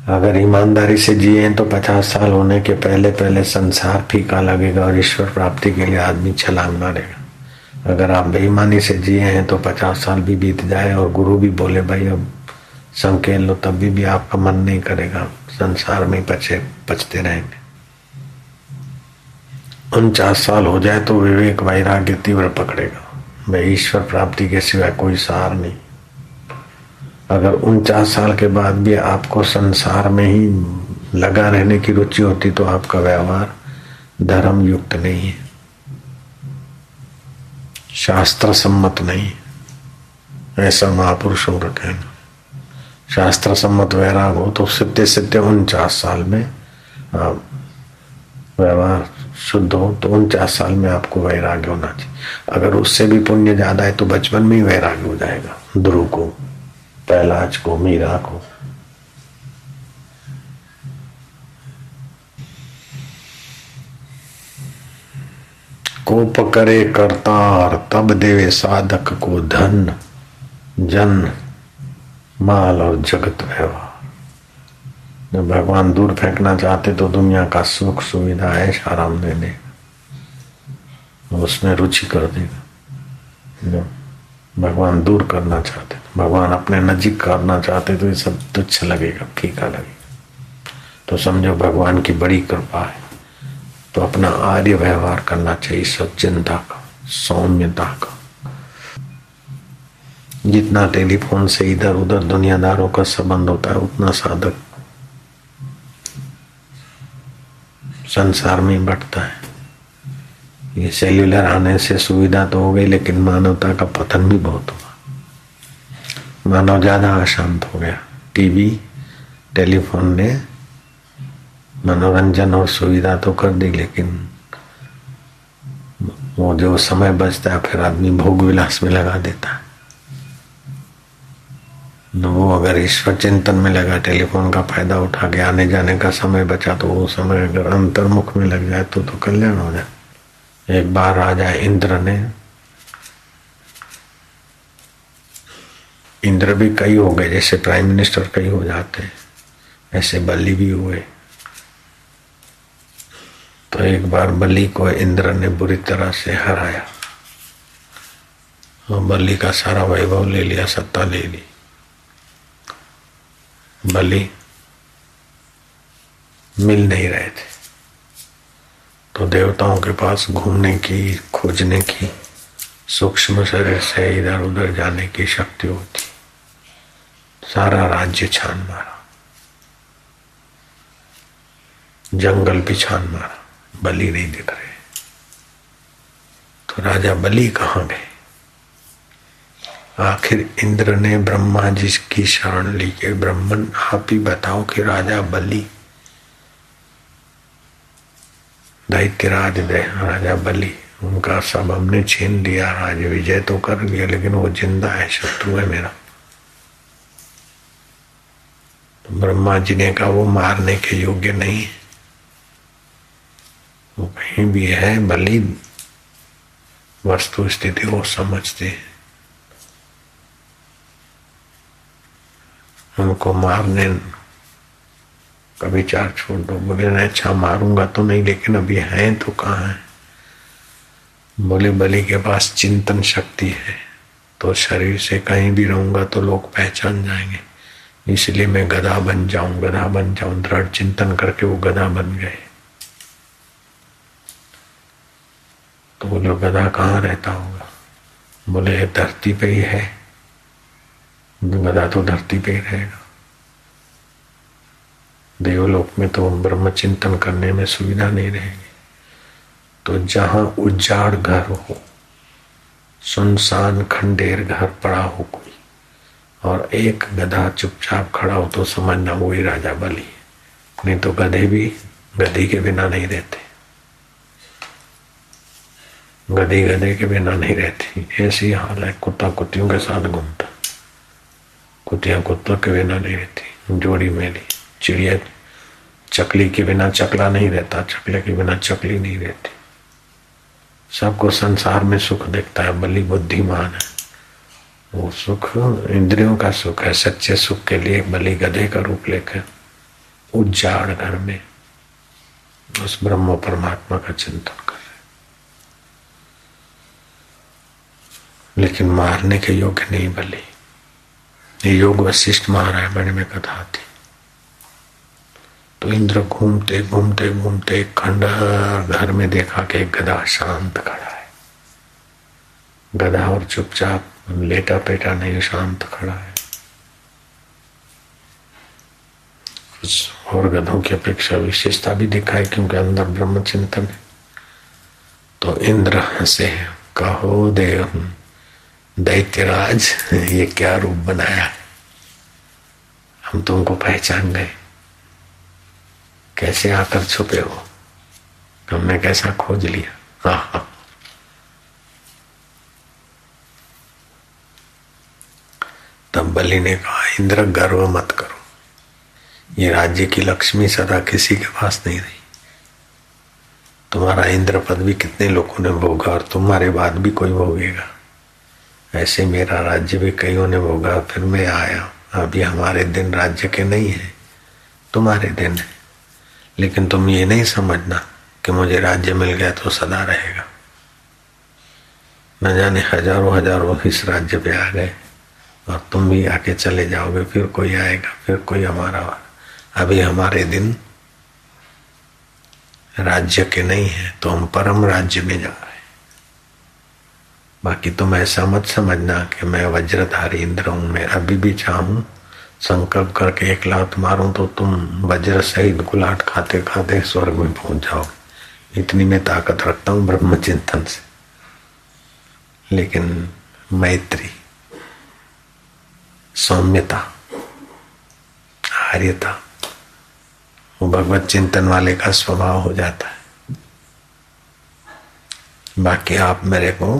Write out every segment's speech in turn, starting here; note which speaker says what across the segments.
Speaker 1: अगर ईमानदारी से जिए तो 50 साल होने के पहले पहले संसार फीका लगेगा और ईश्वर प्राप्ति के लिए आदमी छलांग मारेगा। अगर आप बेईमानी से जिए हैं तो 50 साल भी बीत जाए और गुरु भी बोले भाई अब संकेल लो, तब भी आपका मन नहीं करेगा, संसार में पचते रहेंगे। 49 साल हो जाए तो विवेक वैराग्य तीव्र पकड़ेगा, भाई ईश्वर प्राप्ति के सिवाय कोई सार नहीं। अगर 49 साल के बाद भी आपको संसार में ही लगा रहने की रुचि होती तो आपका व्यवहार धर्म युक्त नहीं है, शास्त्र सम्मत नहीं, ऐसा महापुरुषों का कहना। शास्त्र सम्मत वैराग हो तो सिद्ध 49 साल में व्यवहार शुद्ध हो तो 49 साल में आपको वैराग्य होना चाहिए। अगर उससे भी पुण्य ज्यादा है तो बचपन में ही वैराग्य हो जाएगा। ध्रुव को, पहलाज को, मीरा को। कोप करे करतार तब देवे साधक को धन जन माल और जगत व्यवहार। जब भगवान दूर फेंकना चाहते तो दुनिया का सुख सुविधा ऐश आराम दे देगा, उसमें रुचि कर देगा। जब भगवान दूर करना चाहते, भगवान अपने नजीक करना चाहते तो ये सब तुच्छ लगेगा, फीका लगेगा। तो समझो भगवान की बड़ी कृपा है तो अपना आर्य व्यवहार करना चाहिए, सज्जनता का, सौम्यता का। जितना टेलीफोन से इधर उधर दुनियादारों का संबंध होता है उतना साधक संसार में बढ़ता है। ये सेल्यूलर आने से सुविधा तो हो गई लेकिन मानवता का पतन भी बहुत हुआ। मानव ज्यादा अशांत हो गया। टीवी टेलीफोन ने मनोरंजन और सुविधा तो कर दी लेकिन वो जो समय बचता है फिर आदमी भोग विलास में लगा देता है। वो अगर ईश्वर चिंतन में लगा, टेलीफोन का फायदा उठा के आने जाने का समय बचा तो वो समय अगर अंतर्मुख में लग जाए तो कल्याण हो जाए। एक बार राजा इंद्र ने, इंद्र भी कई हो गए, जैसे प्राइम मिनिस्टर कई हो जाते हैं ऐसे बलि भी हुए। तो एक बार बलि को इंद्र ने बुरी तरह से हराया और बलि का सारा वैभव ले लिया, सत्ता ले ली। बलि मिल नहीं रहे थे तो देवताओं के पास घूमने की, खोजने की, सूक्ष्म शरीर से इधर उधर जाने की शक्ति होती। सारा राज्य छान मारा, जंगल भी छान मारा, बलि नहीं दिख रहे। तो राजा बलि कहाँ गए? आखिर इंद्र ने ब्रह्मा जी की शरण ली के ब्रह्मन आप ही बताओ कि राजा बलि, दैत्यराज राजा बलि, उनका सब हमने छीन लिया, राज विजय तो कर लिया लेकिन वो जिंदा है, शत्रु है मेरा। तो ब्रह्मा जी ने कहा वो मारने के योग्य नहीं है, वो कहीं भी है। बलि वस्तु स्थिति वो समझते हैं, उनको मारने का विचार छोड़ दो। बोले नहीं, अच्छा मारूंगा तो नहीं लेकिन अभी हैं तो कहाँ है? बोले बलि के पास चिंतन शक्ति है तो शरीर से कहीं भी रहूंगा तो लोग पहचान जाएंगे, इसलिए मैं गधा बन जाऊं, गधा बन जाऊं। दृढ़ चिंतन करके वो गधा बन गए। तो बोले गधा कहाँ रहता होगा? बोले धरती पे ही है। गधा तो धरती पे ही रहेगा, देवलोक में तो ब्रह्म चिंतन करने में सुविधा नहीं रहेगी। तो जहां उजाड़ घर हो, सुनसान खंडेर घर पड़ा हो कोई, और एक गधा चुपचाप खड़ा हो तो समझना वही राजा बलि। नहीं तो गधे भी गधी के बिना नहीं रहते, गधी गधे के बिना नहीं रहती। ऐसी हाल है, कुत्ता कुत्तियों के साथ घूमता, कुतिया कुत्तों के बिना नहीं रहती। जोड़ी मेली, चिड़िया चकली के बिना चकला नहीं रहता, चकले के बिना चकली नहीं रहती। सबको संसार में सुख दिखता है। बलि बुद्धिमान है, वो सुख इंद्रियों का सुख है। सच्चे सुख के लिए बलि गधे का रूप लेकर उजाड़ घर में उस ब्रह्म परमात्मा का चिंतन कर रहे, लेकिन मारने के योग्य नहीं बली। ये योग वशिष्ठ महारामायण में कथा थी। तो इंद्र घूमते घूमते घूमते खंडहर घर में देखा कि एक गधा शांत खड़ा है। गधा और चुपचाप लेटा पेटा नहीं, शांत खड़ा है। कुछ और गधों की अपेक्षा विशेषता भी दिखाई, क्योंकि अंदर ब्रह्म चिंतन है। तो इंद्र हंसे, कहो देव दैत्यराज, ये क्या रूप बनाया है, हम तुमको पहचान गए, कैसे आकर छुपे हो, हमने कैसा खोज लिया। हाँ, तब बलि ने कहा, इंद्र गर्व मत करो, ये राज्य की लक्ष्मी सदा किसी के पास नहीं रही। तुम्हारा इंद्र पद भी कितने लोगों ने भोगा और तुम्हारे बाद भी कोई भोगेगा। ऐसे मेरा राज्य भी कईयों ने भोगा, फिर मैं आया। अभी हमारे दिन राज्य के नहीं है, तुम्हारे दिन है। लेकिन तुम ये नहीं समझना कि मुझे राज्य मिल गया तो सदा रहेगा। न जाने हजारों हजारों इस राज्य पे आ गए और तुम भी आके चले जाओगे, फिर कोई आएगा, फिर कोई हमारा। अभी हमारे दिन राज्य के नहीं है, तो हम परम राज्य में जा रहे हैं। बाकी तुम ऐसा मत समझना कि मैं वज्रधारी इंद्र हूं। मैं अभी भी चाहूं संकल्प करके एक लात मारूं तो तुम वज्र सहित गुलाट खाते खाते स्वर्ग में पहुंच जाओगे। इतनी मैं ताकत रखता हूं ब्रह्म चिंतन से। लेकिन मैत्री, सौम्यता, आर्यता, वो भगवत चिंतन वाले का स्वभाव हो जाता है। बाकी आप मेरे को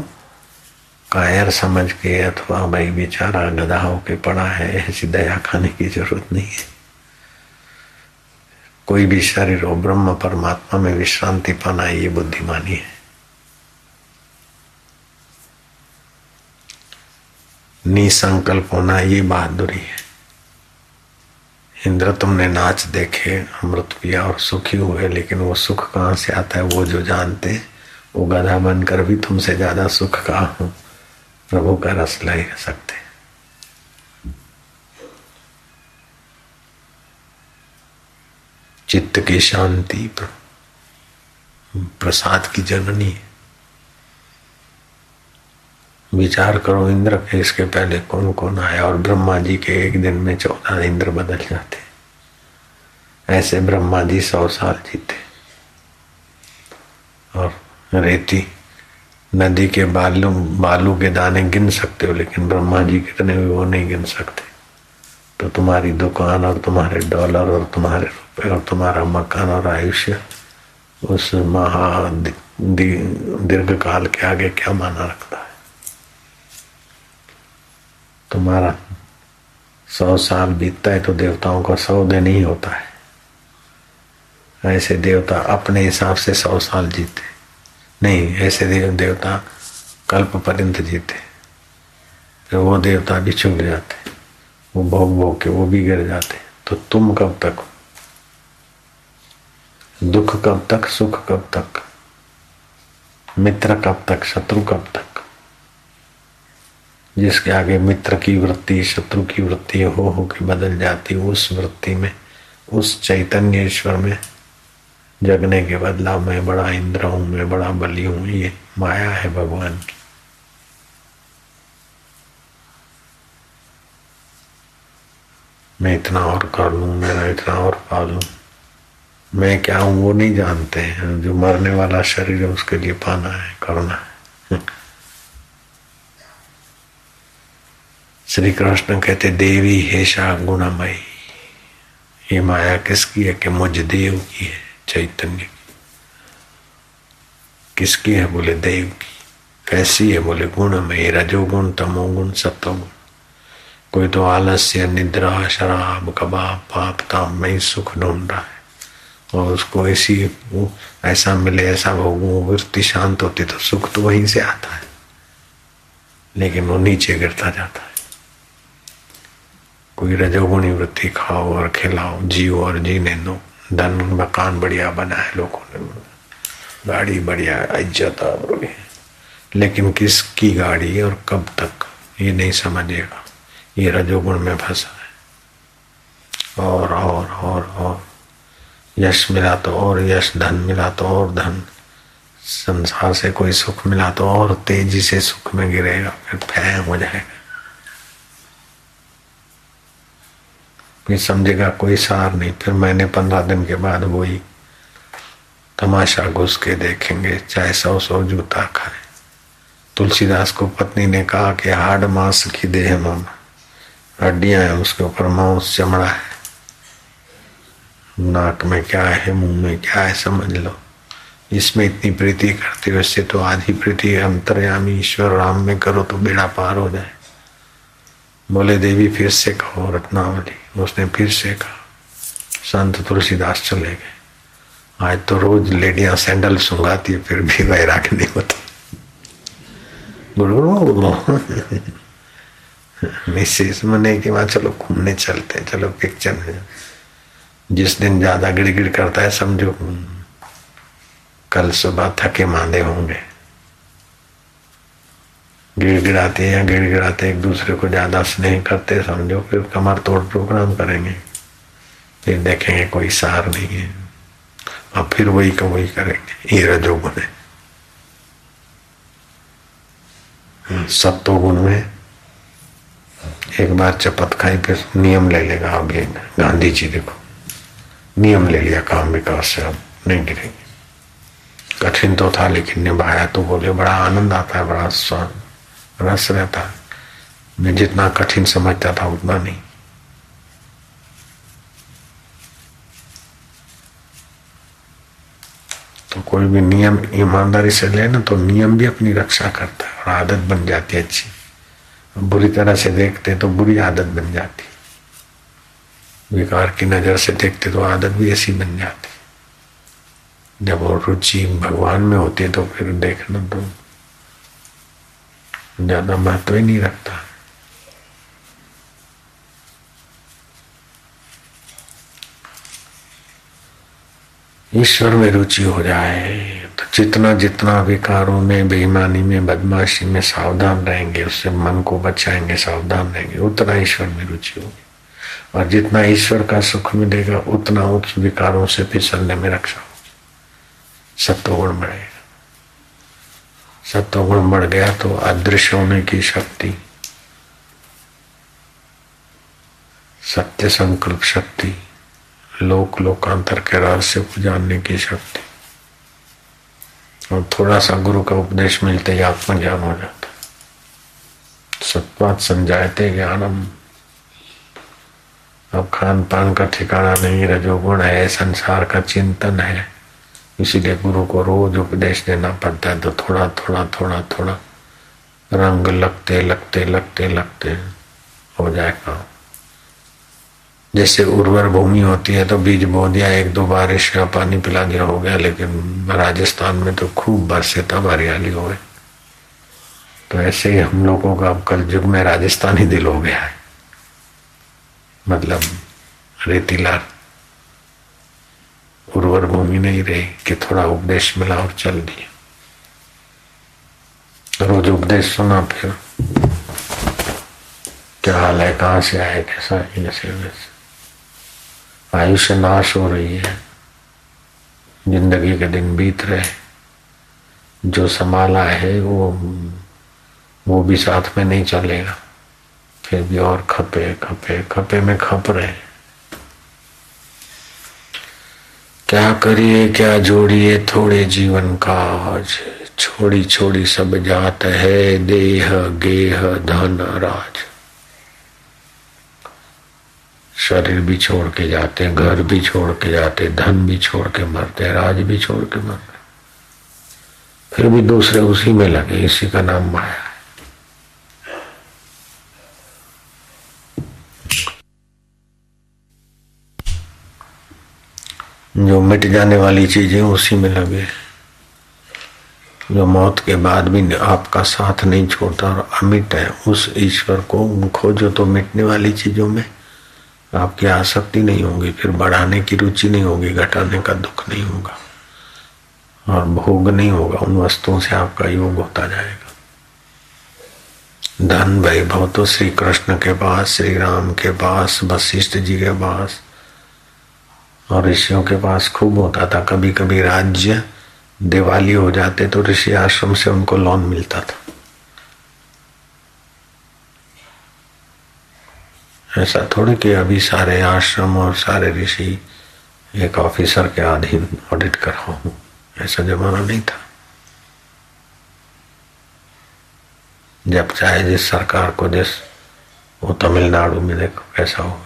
Speaker 1: कायर समझ के अथवा भाई बेचारा गधा होके पड़ा है, ऐसी दया खाने की जरूरत नहीं है। कोई भी शरीर हो, ब्रह्म परमात्मा में विश्रांति पाना, ये बुद्धिमानी है। निसंकल्प होना, ये बहादुरी है। इंद्र तुमने नाच देखे, अमृत पिया और सुखी हुए, लेकिन वो सुख कहाँ से आता है वो जो जानते, वो गधा बनकर भी तुमसे ज्यादा सुख का प्रभु का रस ले सकते। चित्त की शांति प्रसाद की जननी है। विचार करो, इंद्र के इसके पहले कौन कौन आया, और ब्रह्मा जी के एक दिन में 14 इंद्र बदल जाते। ऐसे ब्रह्मा जी 100 साल जीते। और रेती नदी के बालू के दाने गिन सकते हो, लेकिन ब्रह्मा जी कितने भी वो नहीं गिन सकते। तो तुम्हारी दुकान और तुम्हारे डॉलर और तुम्हारे रुपए और तुम्हारा मकान और आयुष्य उस महा दीर्घ काल के आगे क्या माना रखता है। तुम्हारा 100 साल बीतता है तो देवताओं का 100 दिन ही होता है। ऐसे देवता अपने हिसाब से 100 साल जीते नहीं, ऐसे देवता कल्प पर्यंत जीते। फिर वो देवता भी चुक जाते, वो भोग भोग के वो भी गिर जाते। तो तुम कब तक, दुख कब तक, सुख कब तक, मित्र कब तक, शत्रु कब तक। जिसके आगे मित्र की वृत्ति शत्रु की वृत्ति हो के बदल जाती, उस वृत्ति में, उस चैतन्य ईश्वर में जगने के बदला मैं बड़ा इंद्र हूं, मैं बड़ा बलि हूं, ये माया है भगवान की। मैं इतना और कर लूं, मेरा इतना और पा लूं, मैं क्या हूं वो नहीं जानते हैं। जो मरने वाला शरीर है उसके लिए पाना है, करना है। श्री कृष्ण कहते देवी हेषा गुणमयी। ये माया किसकी है कि मुझ देव की है, चैतन्य की। किसकी है बोले देव की। कैसी है बोले गुणमयी, रजोगुण तमोगुण सत्वगुण। कोई तो आलस्य, निद्रा, शराब, कबाब, पाप ताम में ही सुख ढूंढ रहा है और उसको ऐसा मिले, ऐसा भोगूं, वृत्ति शांत होती तो सुख तो वहीं से आता है, लेकिन वो नीचे गिरता जाता है। कोई रजोगुणी वृत्ति खाओ और खिलाओ, जियो और जीने दो। धन मकान बढ़िया बना है लोगों ने, गाड़ी बढ़िया, इज्जत आबरूई, लेकिन किसकी गाड़ी और कब तक ये नहीं समझेगा। ये रजोगुण में फंसा है। और यश मिला तो और यश, धन मिला तो और धन, संसार से कोई सुख मिला तो और तेजी से सुख में गिरेगा, फिर फैं हो जाएगा। फिर समझेगा कोई सार नहीं। फिर महीने 15 दिन के बाद वही तमाशा घुस के देखेंगे, चाहे 100 जूता खाए। तुलसीदास को पत्नी ने कहा कि हाड मांस की देह मामा, हड्डियां हैं उसके ऊपर, मांस चमड़ा है, नाक में क्या है, मुंह में क्या है, समझ लो। इसमें इतनी प्रीति करते हो, इससे तो आधी प्रीति अंतर्यामी ईश्वर राम में करो तो बेड़ा पार हो जाए। बोले देवी फिर से कहो रत्नावली। उसने फिर से कहा। संत तुलसीदास चले गए। आज तो रोज लेडियां सैंडल सुंगाती है, फिर भी वैराग नहीं होता। मिसेस मने कि वहां चलो घूमने चलते हैं, चलो पिक्चर में। जिस दिन ज्यादा गिड़गिड़ करता है समझो कल सुबह थके मांदे होंगे। गिड़गिड़ाते या गिड़गिड़ाते एक दूसरे को ज्यादा स्नेह करते समझो फिर कमर तोड़ प्रोग्राम करेंगे। फिर देखेंगे कोई सार नहीं है, अब फिर वही का वही करेंगे। ये रजोगुण है। सत्वगुण में एक बार चपत खाई, फिर नियम ले लेगा। आगे गांधी जी देखो, नियम ले लिया काम विकास से, अब नहीं गिरेंगे। कठिन तो था लेकिन निभाया तो बोले बड़ा आनंद आता है, बड़ा स्वाद रस रहता है। मैं जितना कठिन समझता था उतना नहीं। तो कोई भी नियम ईमानदारी से ले ना तो नियम भी अपनी रक्षा करता है और आदत बन जाती है अच्छी। बुरी तरह से देखते तो बुरी आदत बन जाती, विकार की नजर से देखते तो आदत भी ऐसी बन जाती। जब वो रुचि भगवान में होती है तो फिर देखना तो ज्यादा महत्व ही नहीं रखता। ईश्वर में रुचि हो जाए तो जितना जितना विकारों में, बेईमानी में, बदमाशी में सावधान रहेंगे, उससे मन को बचाएंगे, सावधान रहेंगे, उतना ईश्वर में रुचि होगी। और जितना ईश्वर का सुख मिलेगा उतना उस विकारों से फिसलने में रक्षा होगी। सत्वगुण बढ़ेगा। सत्वगुण बढ़ गया तो अदृश्य होने की शक्ति, सत्य संकल्प शक्ति, लोक लोकांतर के रहस्य को जानने की शक्ति, और थोड़ा सा गुरु का उपदेश मिलते ही आत्मज्ञान हो जाता। सत्वात् संजायते ज्ञानम। अब खान पान का ठिकाना नहीं, रजोगुण है, संसार का चिंतन है, इसीलिए गुरु को रोज उपदेश देना पड़ता है। तो थोड़ा थोड़ा थोड़ा थोड़ा रंग लगते लगते लगते लगते हो जाएगा। जैसे उर्वर भूमि होती है तो बीज बो दिया, 1-2 बारिश का पानी पिला दिया, हो गया। लेकिन राजस्थान में तो खूब बरसे तब हरियाली हो गई। तो ऐसे ही हम लोगों का अब कल युग में राजस्थानी दिल हो गया है, मतलब रेतीला उर्वर भूमि नहीं रही कि थोड़ा उपदेश मिला और चल दिया। रोज उपदेश सुना, फिर क्या हाल है, कहाँ से आए, कैसा है, जैसे वैसे। आयुष्य नाश हो रही है, जिंदगी के दिन बीत रहे, जो संभाला है वो भी साथ में नहीं चलेगा। फिर भी और खपे खपे खपे में खप रहे। क्या करिए क्या जोड़िए थोड़े जीवन का, आज छोड़ी छोड़ी सब जात है, देह गेह धन राज। शरीर भी छोड़ के जाते, घर भी छोड़ के जाते, धन भी छोड़ के मरते, राज भी छोड़ के मरते, फिर भी दूसरे उसी में लगे। इसी का नाम माया है। जो मिट जाने वाली चीजें उसी में लगे, जो मौत के बाद भी आपका साथ नहीं छोड़ता और अमिट है, उस ईश्वर को खोजो तो मिटने वाली चीजों में, आपकी आसक्ति नहीं होगी, फिर बढ़ाने की रुचि नहीं होगी, घटाने का दुख नहीं होगा और भोग नहीं होगा। उन वस्तुओं से आपका योग होता जाएगा। धन वैभव तो श्री कृष्ण के पास, श्री राम के पास, वशिष्ठ जी के पास और ऋषियों के पास खूब होता था। कभी कभी राज्य दिवाली हो जाते तो ऋषि आश्रम से उनको लोन मिलता था। ऐसा थोड़ी कि अभी सारे आश्रम और सारे ऋषि एक ऑफिसर के अधीन ऑडिट कर रहा हूं, ऐसा जमाना नहीं था। जब चाहे जिस सरकार को, जिस वो तमिलनाडु में देखो कैसा हुआ,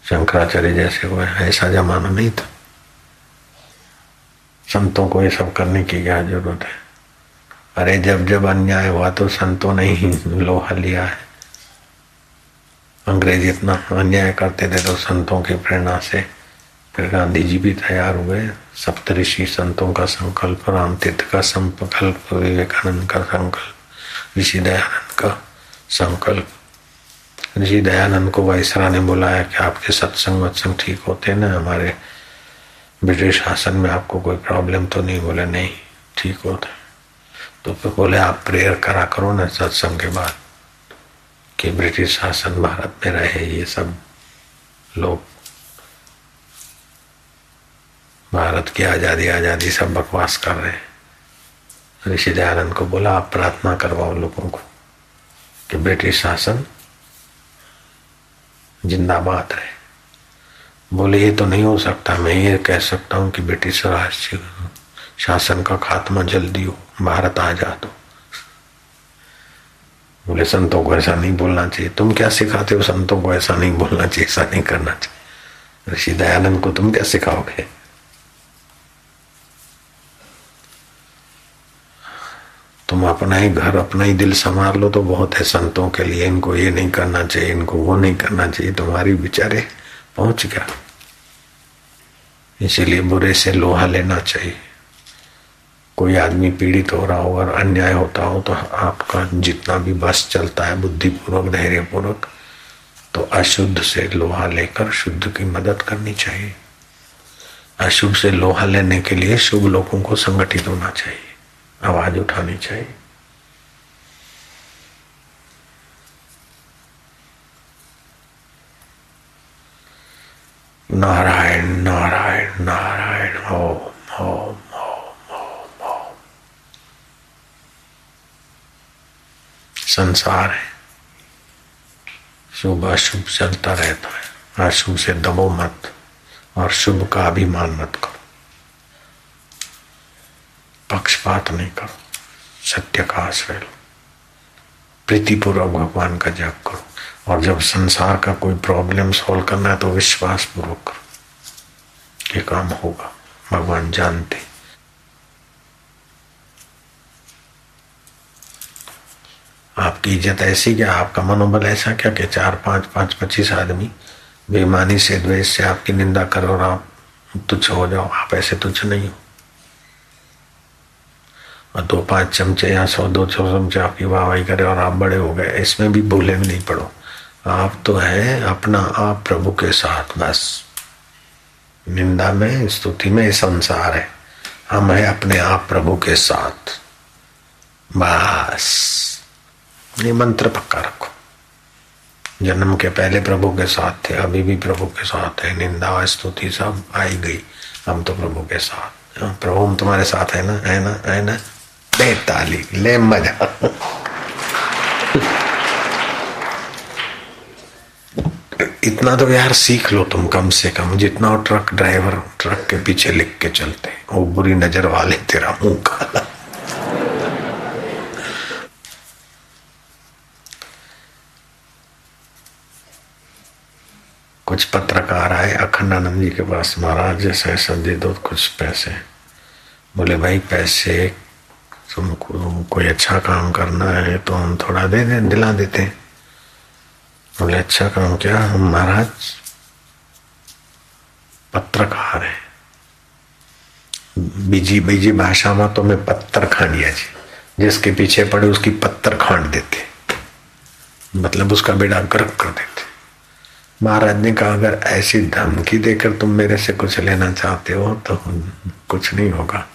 Speaker 1: शंकराचार्य जैसे हुए, ऐसा जमाना नहीं था। संतों को ये सब करने की क्या जरूरत है? अरे जब जब अन्याय हुआ तो संतों ने ही लोहा लिया है। अंग्रेज इतना अन्याय करते थे तो संतों की प्रेरणा से फिर गांधी जी भी तैयार हुए। सप्तऋषि संतों का संकल्प, रामतीर्थ का संकल्प, विवेकानंद का संकल्प, ऋषि दयानंद का संकल्प। ऋषि दयानंद को वायसराय ने बुलाया कि आपके सत्संग वत्संग ठीक होते ना, हमारे ब्रिटिश शासन में आपको कोई प्रॉब्लम तो नहीं? बोले नहीं, ठीक होता। तो फिर बोले आप प्रेयर करा करो ना सत्संग के बाद कि ब्रिटिश शासन भारत में रहे। ये सब लोग भारत की आजादी आजादी सब बकवास कर रहे हैं। ऋषि दयानंद को बोला आप प्रार्थना करवाओ लोगों को कि ब्रिटिश शासन जिंदाबाद रहे। बोले ये तो नहीं हो सकता, मैं ये कह सकता हूं कि ब्रिटिश राज शासन का खात्मा जल्दी हो, भारत आजाद हो। बोले संतों को ऐसा नहीं बोलना चाहिए। तुम क्या सिखाते हो संतों को? ऐसा नहीं बोलना चाहिए, ऐसा नहीं करना चाहिए। ऋषि दयानंद को तुम क्या सिखाओगे? तुम अपना ही घर, अपना ही दिल संभाल लो तो बहुत है संतों के लिए। इनको ये नहीं करना चाहिए, इनको वो नहीं करना चाहिए। तुम्हारी बेचारे पहुंच गया। इसीलिए बुरे से लोहा लेना चाहिए। कोई आदमी पीड़ित हो रहा हो और अन्याय होता हो तो आपका जितना भी बस चलता है बुद्धिपूर्वक, धैर्यपूर्वक, तो अशुद्ध से लोहा लेकर शुद्ध की मदद करनी चाहिए। अशुभ से लोहा लेने के लिए शुभ लोगों को संगठित होना चाहिए, आवाज उठानी चाहिए। नारायण नारायण नारायण, ओम ओम ओम ओम ओम। संसार है, शुभ अशुभ चलता रहता है। अशुभ से दबो मत और शुभ का अभिमान मत करो। पक्षपात नहीं करो, सत्य का आश्रय लो, प्रीतिपूर्वक भगवान का जप करो। और जब संसार का कोई प्रॉब्लम सॉल्व करना है तो विश्वास पूर्वक करो, ये काम होगा, भगवान जानते। आपकी इज्जत ऐसी क्या, आपका मनोबल ऐसा क्या कि 4 5 5 25 आदमी बेईमानी से, द्वेष से आपकी निंदा करो और आप तुच्छ हो जाओ? आप ऐसे तुच्छ नहीं हो। और 2 5 चमचे या 100 200 चमचे आपकी वाहवाही करे और आप बड़े हो गए, इसमें भी भूले में नहीं पड़ो। आप तो है अपना आप प्रभु के साथ। बस निंदा में, स्तुति में संसार है, हम है अपने आप प्रभु के साथ। बस ये मंत्र पक्का रखो। जन्म के पहले प्रभु के साथ थे, अभी भी प्रभु के साथ है। निंदा स्तुति सब आई गई, हम तो प्रभु के साथ। प्रभु हम तुम्हारे साथ है ना, है ना, है ना। दे ताली, ले मजा। इतना तो यार सीख लो तुम कम से कम, जितना वो ट्रक ड्राइवर ट्रक के पीछे लिख के चलते, वो बुरी नजर वाले तेरा मुंह काला। कुछ पत्रकार आए अखंडानंद जी के पास, महाराज जैसा ऐसा दे दो कुछ पैसे। बोले भाई पैसे तुमको कोई अच्छा काम करना है तो हम थोड़ा दे दे, दिला देते हैं। बोले अच्छा काम क्या? हम महाराज पत्रकार है, बीजी बीजी भाषा में तो मैं पत्थर खांडिया जी, जिसके पीछे पड़े उसकी पत्थर खांड देते, मतलब उसका बेड़ा गर्क कर देते। महाराज ने कहा अगर ऐसी धमकी देकर तुम मेरे से कुछ लेना चाहते हो तो कुछ नहीं होगा।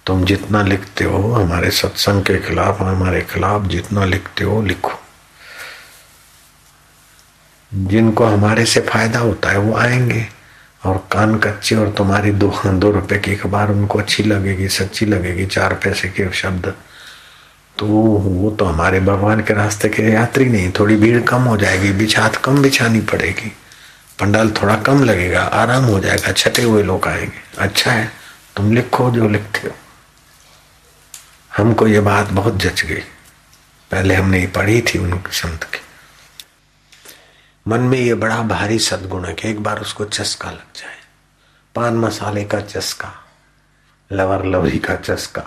Speaker 1: तुम जितना लिखते हो हमारे सत्संग के खिलाफ, हमारे खिलाफ जितना लिखते हो लिखो। जिनको हमारे से फायदा होता है वो आएंगे, और कान कच्चे और तुम्हारी 2 रुपए की अखबार उनको अच्छी लगेगी, सच्ची लगेगी, 4 पैसे के शब्द, तो वो तो हमारे भगवान के रास्ते के यात्री नहीं। थोड़ी भीड़ कम हो जाएगी, बिछात कम बिछानी पड़ेगी, पंडाल थोड़ा कम लगेगा, आराम हो जाएगा, छटे हुए लोग आएंगे। अच्छा है, तुम लिखो जो लिखते हो। हमको ये बात बहुत जच गई, पहले हमने ये पढ़ी थी उनके संत की। मन में ये बड़ा भारी सद्गुण है कि एक बार उसको चस्का लग जाए, पान मसाले का चस्का, लवर लवरी का चस्का,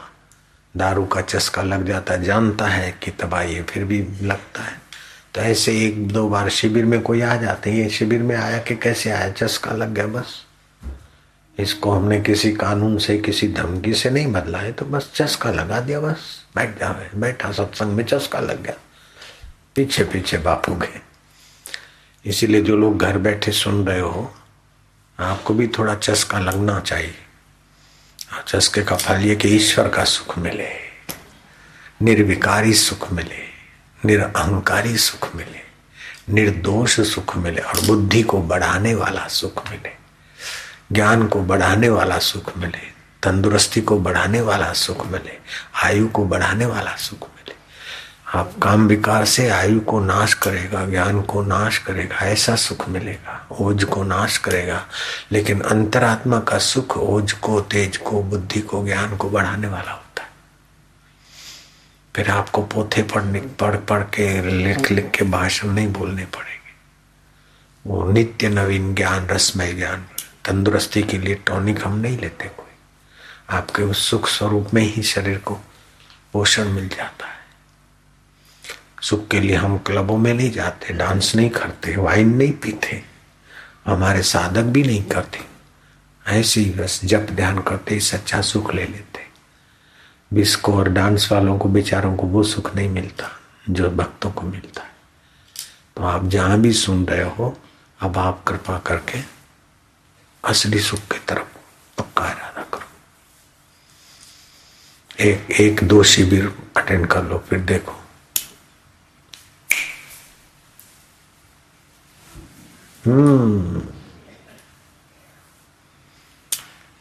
Speaker 1: दारू का चस्का लग जाता है, जानता है कि तबाही है फिर भी लगता है। तो ऐसे 1-2 बार शिविर में कोई आ जाते हैं, ये शिविर में आया कि कैसे आया, चस्का लग गया बस। इसको हमने किसी कानून से, किसी धमकी से नहीं बदला है, तो बस चस्का लगा दिया, बस बैठ जावे। बैठा सत्संग में, चस्का लग गया, पीछे पीछे बापू गए। इसीलिए जो लोग घर बैठे सुन रहे हो, आपको भी थोड़ा चस्का लगना चाहिए। चस्के का फल ये कि ईश्वर का सुख मिले, निर्विकारी सुख मिले, निरअहंकारी सुख मिले, निर्दोष सुख मिले, और बुद्धि को बढ़ाने वाला सुख मिले, ज्ञान को बढ़ाने वाला सुख मिले, तंदुरुस्ती को बढ़ाने वाला सुख मिले, आयु को बढ़ाने वाला सुख मिले। आप काम विकार से आयु को नाश करेगा, ज्ञान को नाश करेगा, ऐसा सुख मिलेगा। ओज को नाश करेगा, लेकिन अंतरात्मा का सुख ओज को, तेज को, बुद्धि को, ज्ञान को बढ़ाने वाला होता है। फिर आपको पोथे पढ़ के, लिख लिख के भाषण नहीं बोलने पड़ेंगे। वो नित्य नवीन ज्ञान, रसमय ज्ञान, तंदुरुस्ती के लिए टॉनिक हम नहीं लेते कोई। आपके उस सुख स्वरूप में ही शरीर को पोषण मिल जाता है। सुख के लिए हम क्लबों में नहीं जाते, डांस नहीं करते, वाइन नहीं पीते, हमारे साधक भी नहीं करते। ऐसे ही बस जप ध्यान करते ही सच्चा सुख ले लेते। बिस्को और डांस वालों को, बेचारों को वो सुख नहीं मिलता जो भक्तों को मिलता है। तो आप जहां भी सुन रहे हो, अब आप कृपा करके असली सुख की तरफ पक्का इरादा करो। एक 2 शिविर अटेंड कर लो, फिर देखो।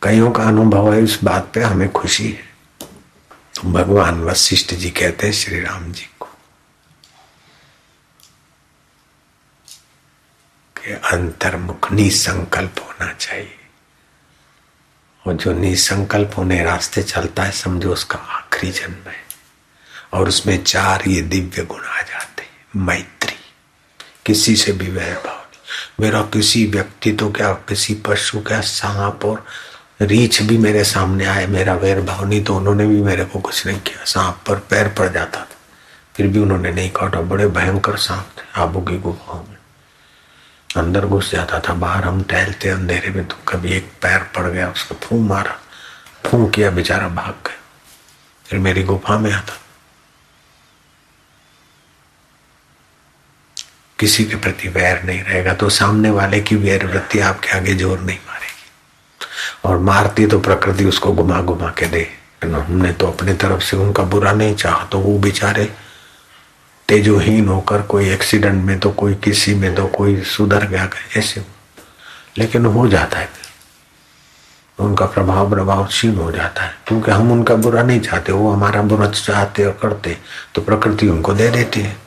Speaker 1: कईयों का अनुभव है, इस बात पे हमें खुशी है। तो भगवान वशिष्ठ जी कहते हैं श्री राम जी को कि अंतर्मुख निसंकल्प होना चाहिए। और जो निसंकल्प होने रास्ते चलता है, समझो उसका आखिरी जन्म है। और उसमें 4 ये दिव्य गुण आ जाते हैं। मैत्री, किसी से भी वैर भाव, मेरा किसी व्यक्ति तो क्या, किसी पशु क्या, सांप और रीछ भी मेरे सामने आए, मेरा वैर भाव नहीं, तो उन्होंने भी मेरे को कुछ नहीं किया। सांप पर पैर पड़ जाता था, फिर भी उन्होंने नहीं काटा। बड़े भयंकर सांप थे, आबू की गुफाओं में अंदर घुस जाता था। बाहर हम टहलते अंधेरे में, तो कभी एक पैर पड़ गया, उसको फूं मारा, फूं किया, बेचारा भाग गया, फिर मेरी गुफा में आता। किसी के प्रति वैर नहीं रहेगा तो सामने वाले की वैर वृत्ति आपके आगे जोर नहीं मारेगी। और मारती तो प्रकृति उसको घुमा घुमा के दे। हमने तो अपने तरफ से उनका बुरा नहीं चाहा, तो वो बेचारे तेजोहीन होकर, कोई एक्सीडेंट में तो कोई किसी में तो कोई सुधर गया ऐसे, लेकिन हो जाता है, उनका प्रभाव क्षीण हो जाता है। क्योंकि हम उनका बुरा नहीं चाहते, वो हमारा बुरा चाहते और करते, तो प्रकृति उनको दे देती है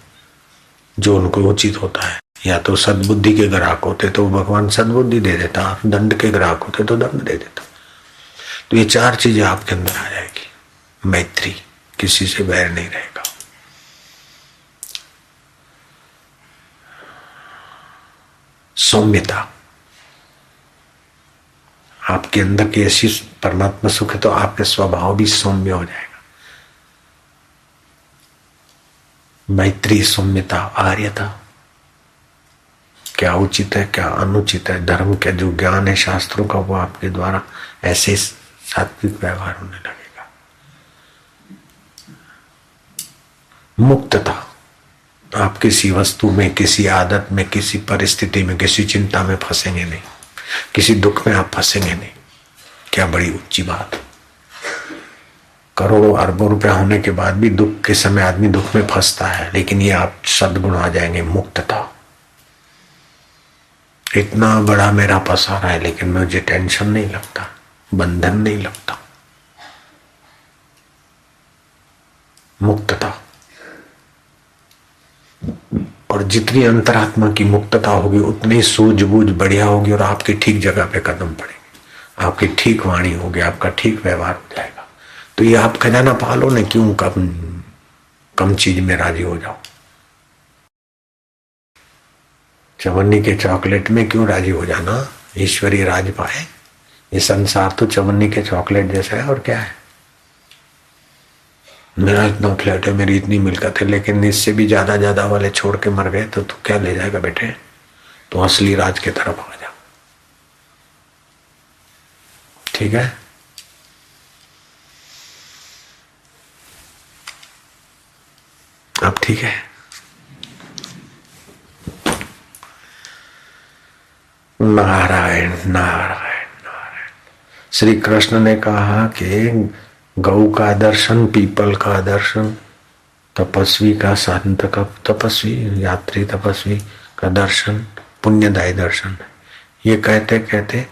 Speaker 1: जो उनको उचित होता है। या तो सद्बुद्धि के ग्राहक होते तो भगवान सद्बुद्धि दे देता, दंड के ग्राहक होते तो दंड दे देता। तो ये 4 चीजें आपके अंदर आ जाएगी। मैत्री, किसी से वैर नहीं रहेगा। सौम्यता, आपके अंदर की ऐसी परमात्मा सुख है तो आपके स्वभाव भी सौम्य हो जाएगा। मैत्री, सौम्यता, आर्यता, क्या उचित है क्या अनुचित है, धर्म का जो ज्ञान है शास्त्रों का, वो आपके द्वारा ऐसे सात्विक व्यवहार होने लगेगा। मुक्तता, आप किसी वस्तु में, किसी आदत में, किसी परिस्थिति में, किसी चिंता में फंसेंगे नहीं, किसी दुख में आप फंसेंगे नहीं। क्या बड़ी ऊंची बात। करोड़ों अरबों रुपया होने के बाद भी दुख के समय आदमी दुख में फंसता है, लेकिन ये आप सद्गुण आ जाएंगे, मुक्तता। इतना बड़ा मेरा पसारा है लेकिन मुझे टेंशन नहीं लगता, बंधन नहीं लगता, मुक्तता। और जितनी अंतरात्मा की मुक्तता होगी उतनी सूझबूझ बढ़िया होगी और आपकी ठीक जगह पे कदम पड़ेंगे, आपकी ठीक वाणी होगी, आपका ठीक व्यवहार हो जाएगा। तो ये आप खजाना पालो ना, क्यों कम चीज में राजी हो जाओ। चवन्नी के चॉकलेट में क्यों राजी हो जाना, ईश्वरीय राज पाए। ये संसार तो चवन्नी के चॉकलेट जैसा है और क्या है। मेरा इतना फ्लैट है, मेरी इतनी मिल्कत है, लेकिन इससे भी ज्यादा वाले छोड़ के मर गए तो तू क्या ले जाएगा बेटे। तो असली राज की तरफ आ जा, ठीक है। अब ठीक है। नारायण नारायण नारायण। श्री कृष्ण ने कहा कि गौ का दर्शन, पीपल का दर्शन, तपस्वी का, संत का, तपस्वी यात्री तपस्वी का दर्शन पुण्यदायी दर्शन है। ये कहते कहते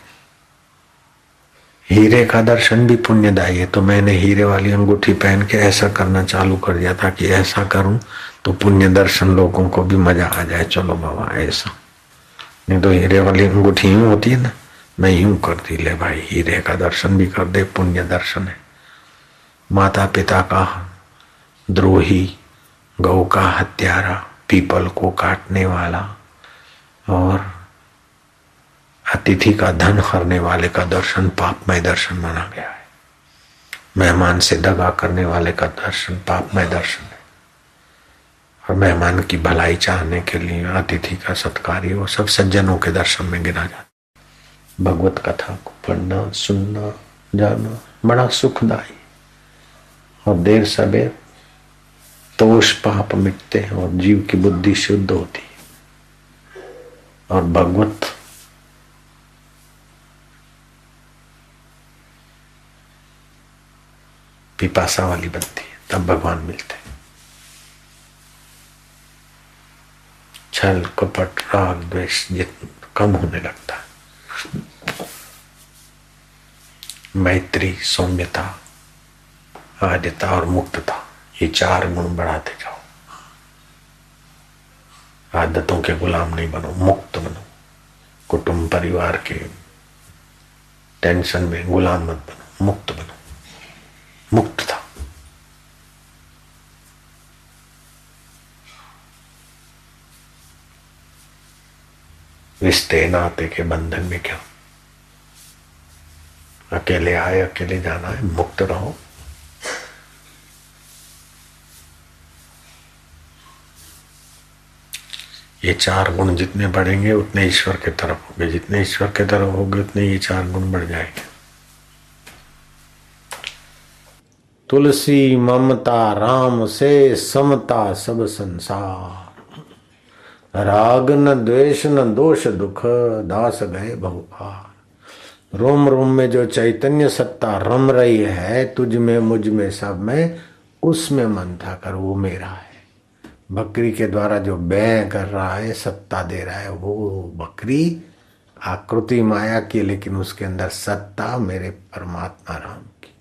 Speaker 1: हीरे का दर्शन भी पुण्यदायी है। तो मैंने हीरे वाली अंगूठी पहन के ऐसा करना चालू कर दिया था कि ऐसा करूं तो पुण्य दर्शन लोगों को भी मजा आ जाए। चलो बाबा ऐसा, नहीं तो हीरे वाली अंगूठी यूं होती है ना, मैं यूं कर दी, ले भाई हीरे का दर्शन भी कर दे, पुण्य दर्शन है। माता पिता का द्रोही, गौ का हत्यारा, पीपल को काटने वाला और अतिथि का धन हरने वाले का दर्शन पापमय दर्शन माना गया है। मेहमान से दगा करने वाले का दर्शन पापमय दर्शन है। और मेहमान की भलाई चाहने के लिए अतिथि का सत्कार, वो सब सज्जनों के दर्शन में गिना जाता। भगवत कथा को पढ़ना, सुनना, जानना बड़ा सुखदायी। और देर सबेर तोष पाप मिटते हैं और जीव की बुद्धि शुद्ध होती है और भगवत पिपासा वाली बनती है, तब भगवान मिलते हैं। छल कपट राग द्वेष कम होने लगता है। मैत्री, सौम्यता, आद्यता और मुक्तता, ये चार गुण बढ़ाते जाओ। आदतों के गुलाम नहीं बनो, मुक्त बनो। कुटुंब परिवार के टेंशन में गुलाम मत बनो, मुक्त बनो। मुक्तता। रिश्ते नाते के बंधन में क्या, अकेले आए अकेले जाना है, मुक्त रहो। ये चार गुण जितने बढ़ेंगे उतने ईश्वर के तरफ होंगे, जितने ईश्वर के तरफ होंगे उतने ये चार गुण बढ़ जाएंगे। तुलसी ममता राम से समता सब संसार, राग न द्वेष न दोष दुख, दास गए बहुपार। रोम रोम में जो चैतन्य सत्ता रम रही है, तुझ में मुझ में सब में, उसमें मन था कर वो मेरा है। बकरी के द्वारा जो बै कर रहा है, सत्ता दे रहा है, वो बकरी आकृति माया की, लेकिन उसके अंदर सत्ता मेरे परमात्मा राम की।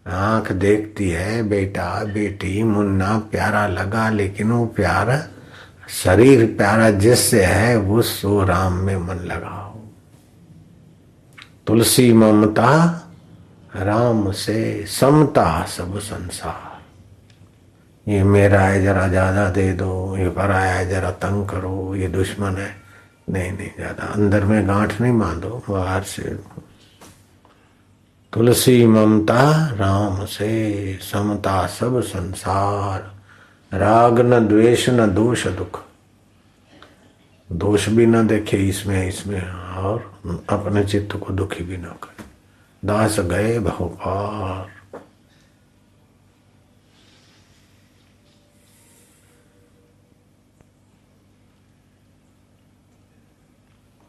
Speaker 1: आंख देखती है बेटा बेटी मुन्ना प्यारा लगा, लेकिन वो प्यारा शरीर प्यारा जिससे है वो सो राम में मन लगाओ। तुलसी ममता राम से समता सब संसार। ये मेरा है जरा ज्यादा दे दो, ये पराया है जरा तंग करो, ये दुश्मन है, नहीं नहीं ज्यादा अंदर में गांठ नहीं बांधो, बाहर से। तुलसी ममता राम से समता सब संसार, राग न द्वेष न दोष दुख। दोष भी न देखे इसमें और अपने चित्त को दुखी भी न करे। दास गए बहुपार।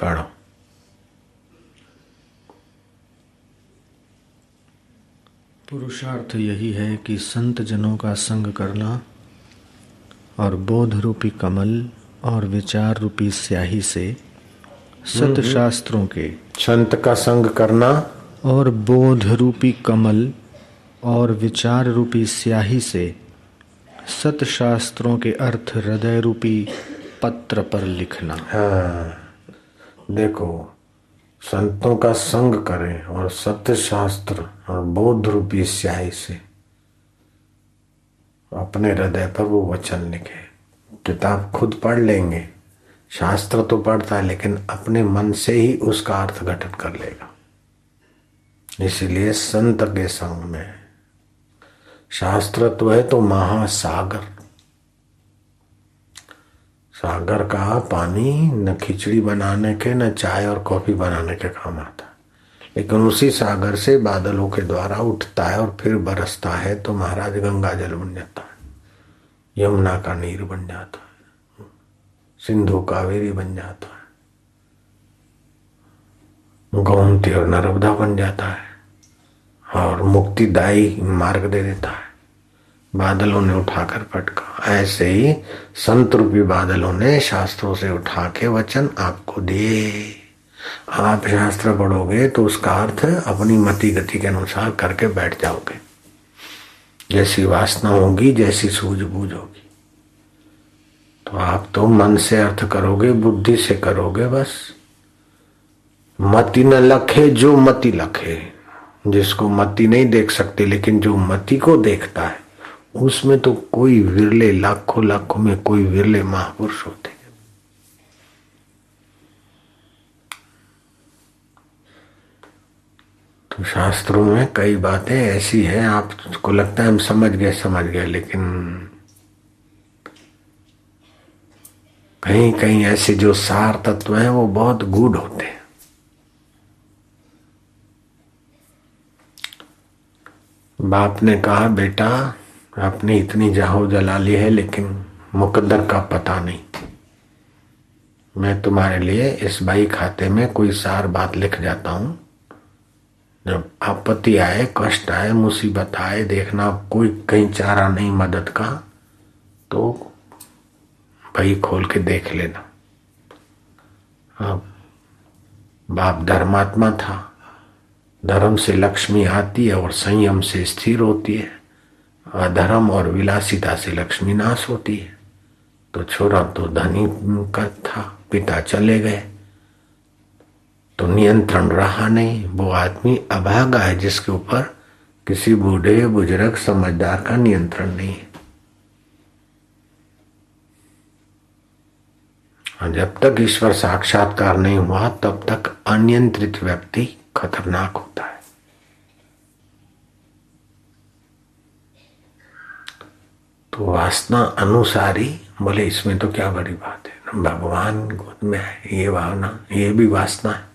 Speaker 1: पढ़ो।
Speaker 2: पुरुषार्थ यही है कि संत जनों का संग करना और बोध रूपी कमल और विचार रूपी स्याही से सत शास्त्रों के,
Speaker 1: संत का संग करना
Speaker 2: और बोध रूपी कमल और विचार रूपी स्याही से सत शास्त्रों के अर्थ हृदय रूपी पत्र पर लिखना।
Speaker 1: हाँ, देखो, संतों का संग करें और सत्य शास्त्र और बोध रूपी स्याही से अपने हृदय पर वो वचन लिखे। किताब खुद पढ़ लेंगे, शास्त्र तो पढ़ता है, लेकिन अपने मन से ही उसका अर्थ घटन कर लेगा। इसीलिए संत के संग में, शास्त्र तो है तो महासागर, सागर का पानी न खिचड़ी बनाने के न चाय और कॉफी बनाने के काम आता है, लेकिन उसी सागर से बादलों के द्वारा उठता है और फिर बरसता है तो महाराज गंगा जल बन जाता है, यमुना का नीर बन जाता है, सिंधु कावेरी बन जाता है, गोमती और नर्मदा बन जाता है और मुक्तिदायी मार्ग दे देता है। बादलों ने उठाकर पटका, ऐसे ही संत रूपी बादलों ने शास्त्रों से उठा के वचन आपको दिए। आप शास्त्र पढ़ोगे तो उसका अर्थ अपनी मति गति के अनुसार करके बैठ जाओगे। जैसी वासना होगी, जैसी सूझबूझ होगी, तो आप तो मन से अर्थ करोगे, बुद्धि से करोगे। बस मति न लखे जो मति लखे, जिसको मति नहीं देख सकती, लेकिन जो मति को देखता है उसमें तो कोई विरले, लाखों लाखों में कोई विरले महापुरुष होते। तो शास्त्रों में कई बातें ऐसी हैं, आपको लगता है हम समझ गए, लेकिन कहीं कहीं ऐसे जो सार तत्व हैं वो बहुत गूढ़ होते हैं। बाप ने कहा, बेटा आपने इतनी जाहो जलाली है, लेकिन मुकद्दर का पता नहीं। मैं तुम्हारे लिए इस बाई खाते में कोई सार बात लिख जाता हूं। जब आपत्ति आए, कष्ट आए, मुसीबत आए, देखना कोई कहीं चारा नहीं मदद का, तो भाई खोल के देख लेना। बाप धर्मात्मा था, धर्म से लक्ष्मी आती है और संयम से स्थिर होती है, अधर्म और विलासिता से लक्ष्मी नाश होती है। तो छोरा तो धनी का था, पिता चले गए तो नियंत्रण रहा नहीं। वो आदमी अभागा है जिसके ऊपर किसी बूढ़े बुजुर्ग समझदार का नियंत्रण नहीं है। और जब तक ईश्वर साक्षात्कार नहीं हुआ तब तक अनियंत्रित व्यक्ति खतरनाक होता है। तो वासना अनुसारी, बोले इसमें तो क्या बड़ी बात है, भगवान गोद में है, ये भावना, ये भी वासना है।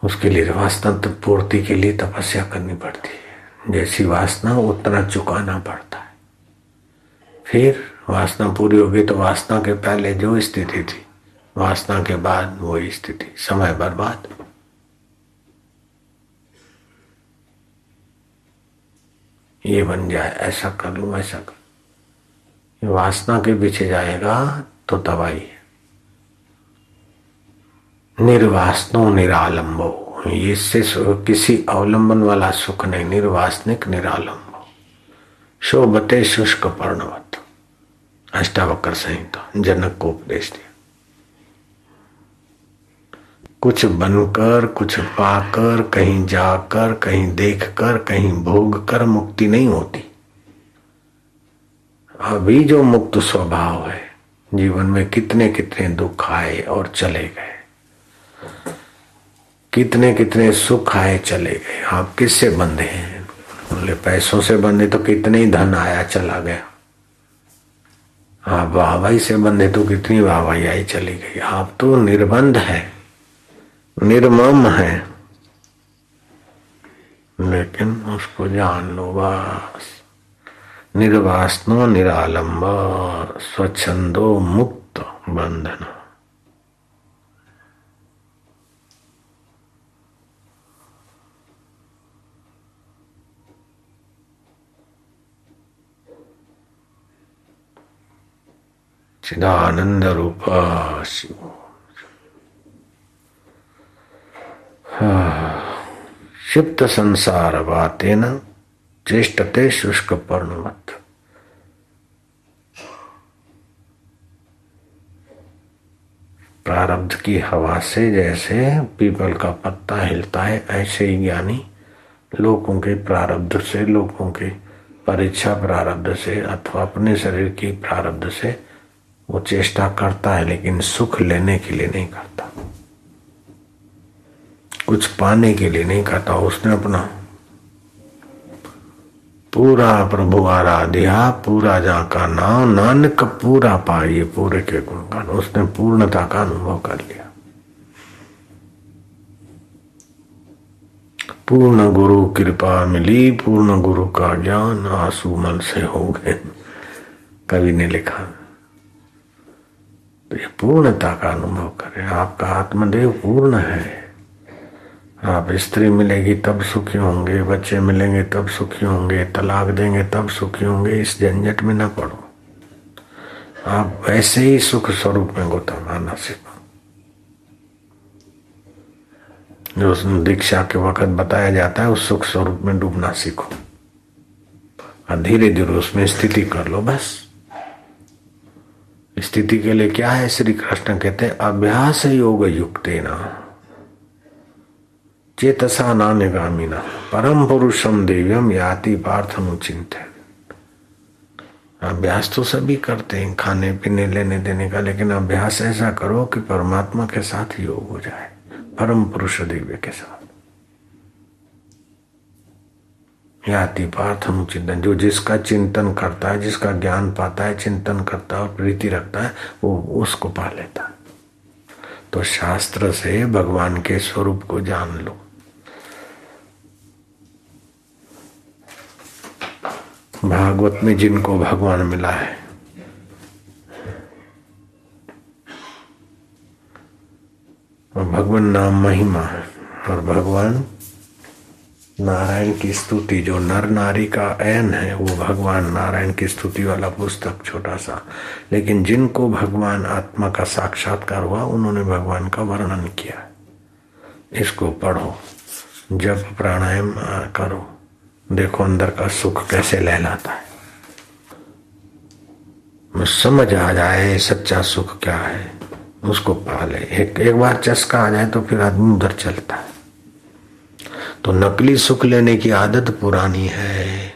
Speaker 1: उसके लिए वासना तो पूर्ति के लिए तपस्या करनी पड़ती है। जैसी वासना उतना चुकाना पड़ता है। फिर वासना पूरी होगी तो वासना के पहले जो स्थिति थी, वासना के बाद वही स्थिति, समय बर्बाद। ये बन जाए, ऐसा कर लूं, ऐसा कर, वासना के पीछे जाएगा तो तबाही है। निर्वासनो निरालंबो, इससे किसी अवलंबन वाला सुख नहीं। निर्वासनिक निरालंबो शोभते शुष्क पर्णवत, अष्टावक्र संहिता, जनक को उपदेश दिया। कुछ बनकर, कुछ पाकर, कहीं जाकर, कहीं देखकर, कहीं भोग कर मुक्ति नहीं होती। अभी जो मुक्त स्वभाव है, जीवन में कितने कितने दुख आए और चले गए, कितने कितने सुख आए चले गए। आप किससे बंधे हैं? बोले पैसों से बंधे तो कितने ही धन आया चला गया। आप वाहवाही से बंधे तो कितनी वाहवाही आई चली गई। आप तो निर्बंध है, निर्मम है, लेकिन उसको जान लो बस। निर्वासनो निरालंब स्वच्छंदो मुक्त बंधन। चिदानंद रूप शिव। क्षिप्त संसार वातेन चेष्टते शुष्क पर्णवत्। प्रारब्ध की हवा से जैसे पीपल का पत्ता हिलता है, ऐसे ही ज्ञानी लोगों के प्रारब्ध से, लोगों के परीक्षा प्रारब्ध से अथवा अपने शरीर की प्रारब्ध से वो चेष्टा करता है, लेकिन सुख लेने के लिए नहीं करता, कुछ पाने के लिए नहीं करता। उसने अपना पूरा प्रभु आराध्या, पूरा जाका नाम, नानक पूरा पाइए पूरे के गुणगान। उसने पूर्णता का अनुभव कर लिया। पूर्ण गुरु कृपा मिली, पूर्ण गुरु का ज्ञान आंसू मल से हो गए, कवि ने लिखा। तो ये पूर्णता का अनुभव करें। आपका आत्मदेव पूर्ण है। आप स्त्री मिलेगी तब सुखी होंगे, बच्चे मिलेंगे तब सुखी होंगे, तलाक देंगे तब सुखी होंगे, इस झंझट में न पड़ो। आप वैसे ही सुख स्वरूप में गोता मारना सीखो जो उस दीक्षा के वक्त बताया जाता है। उस सुख स्वरूप में डूबना सीखो और धीरे धीरे उसमें स्थिति कर लो। बस स्थिति के लिए क्या है? श्री कृष्ण कहते हैं अभ्यास योग युक्तेन चेतसा नान्यगामिना परम पुरुषम दिव्यम याति पार्थमुचिंत। अभ्यास तो सभी करते हैं, खाने पीने लेने देने का, लेकिन अभ्यास ऐसा करो कि परमात्मा के साथ योग हो जाए, परम पुरुष दिव्य के साथ। याति पार्थमुचिंतन, जो जिसका चिंतन करता है, जिसका ज्ञान पाता है, चिंतन करता है और प्रीति रखता है, वो उसको पा लेता है। तो शास्त्र से भगवान के स्वरूप को जान लो। भागवत में जिनको भगवान मिला है, भगवान नाम महिमा है। और भगवान नारायण की स्तुति, जो नर नारी का अयन है, वो भगवान नारायण की स्तुति वाला पुस्तक छोटा सा, लेकिन जिनको भगवान आत्मा का साक्षात्कार हुआ उन्होंने भगवान का वर्णन किया। इसको पढ़ो, जब प्राणायाम करो, देखो अंदर का सुख कैसे लहलाता है। समझ आ जाए सच्चा सुख क्या है, उसको पाले। एक बार चस्का आ जाए तो फिर आदमी उधर चलता है। तो नकली सुख लेने की आदत पुरानी है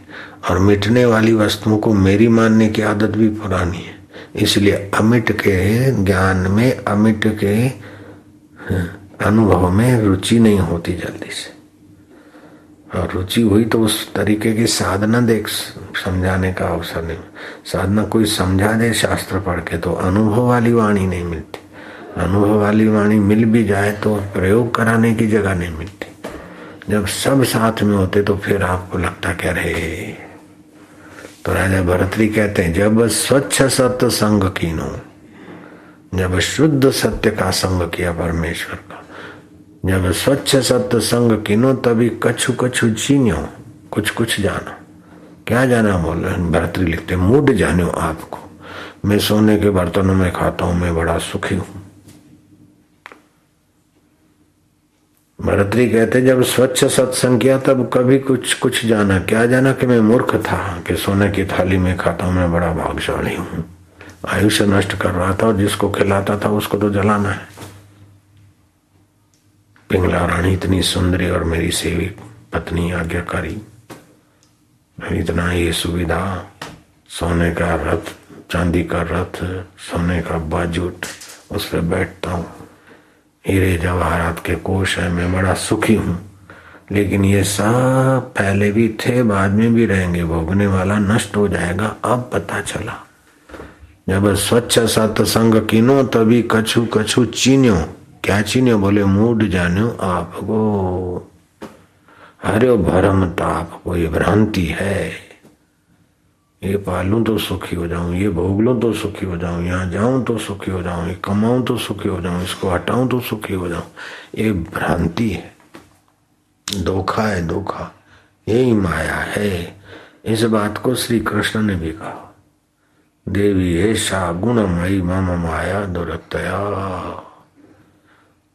Speaker 1: और मिटने वाली वस्तुओं को मेरी मानने की आदत भी पुरानी है। इसलिए अमिट के ज्ञान में, अमिट के अनुभव में रुचि नहीं होती जल्दी से। और रुचि हुई तो उस तरीके की साधना देख, समझाने का अवसर नहीं। साधना कोई समझा दे शास्त्र पढ़ के, तो अनुभव वाली वाणी नहीं मिलती। अनुभव वाली वाणी मिल भी जाए तो प्रयोग कराने की जगह नहीं मिलती। जब सब साथ में होते तो फिर आपको लगता क्या रहे। तो राजा भरतरी कहते हैं जब स्वच्छ सत्य संग कीनो, जब शुद्ध सत्य का संग किया परमेश्वर का, जब स्वच्छ सत्य संग कीनो, तभी कछु कछु चीन्यो, कुछ कुछ जानो। क्या जाना बोले भरतरी लिखते, मूड जानो आपको। मैं सोने के बर्तनों में खाता हूं, मैं बड़ा सुखी हूं। भरतरी कहते जब स्वच्छ सत्संग किया तब कभी कुछ कुछ जाना। क्या जाना? कि मैं मूर्ख था कि सोने की थाली में खाता हूं, मैं बड़ा भाग्यशाली हूं। आयुष्य नष्ट कर रहा था और जिसको खिलाता था उसको तो जलाना है। पिंगला रानी इतनी सुंदरी और मेरी सेविक पत्नी आज्ञाकारी, इतना ये सुविधा, सोने का रथ, चांदी का रथ, सोने का बाजूट, उस पर बैठता हूँ, हीरे जवाहरात के कोश है, मैं बड़ा सुखी हूँ। लेकिन ये सब पहले भी थे, बाद में भी रहेंगे, भोगने वाला नष्ट हो जाएगा। अब पता चला जब स्वच्छ सत्संग कीनो तभी कछु कछु चीन्यो। क्या चीन्यो? बोले मूड जान्यो आपको, हरे भरम ताप, कोई भ्रांति है। ये पालूं तो सुखी हो जाऊं, ये भोग लूं तो सुखी हो जाऊं, यहाँ जाऊं तो सुखी हो जाऊं, ये कमाऊं तो सुखी हो जाऊं, इसको हटाऊं तो सुखी हो जाऊं। ये भ्रांति है, धोखा है, धोखा। यही माया है। इस बात को श्री कृष्ण ने भी कहा, देवी ऐसा गुणमयी मम माया दुरतया।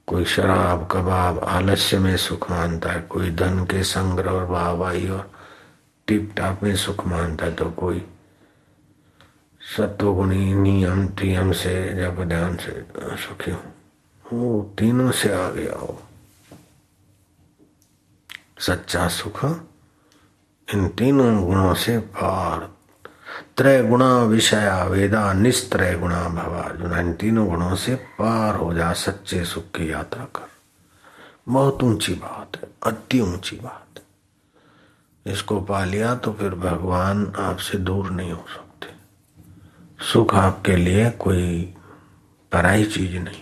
Speaker 1: कोई शराब कबाब आलस्य में सुख मानता है, कोई धन के संग्रह और वाहवाही और टिप टाप में सुख मानता है, तो कोई सत्वगुणी नियम टियम से जब ध्यान से सुखी हो। वो तीनों से आ गया हो सच्चा सुख, इन तीनों गुणों से पार। त्रय गुणा विषया वेदा निस्त्रय गुणा भवा। अर्जुन, इन तीनों गुणों से पार हो जा, सच्चे सुख की यात्रा कर। बहुत ऊंची बात है, अति ऊंची बात है। इसको पा लिया तो फिर भगवान आपसे दूर नहीं हो सकते। सुख आपके लिए कोई पराई चीज नहीं।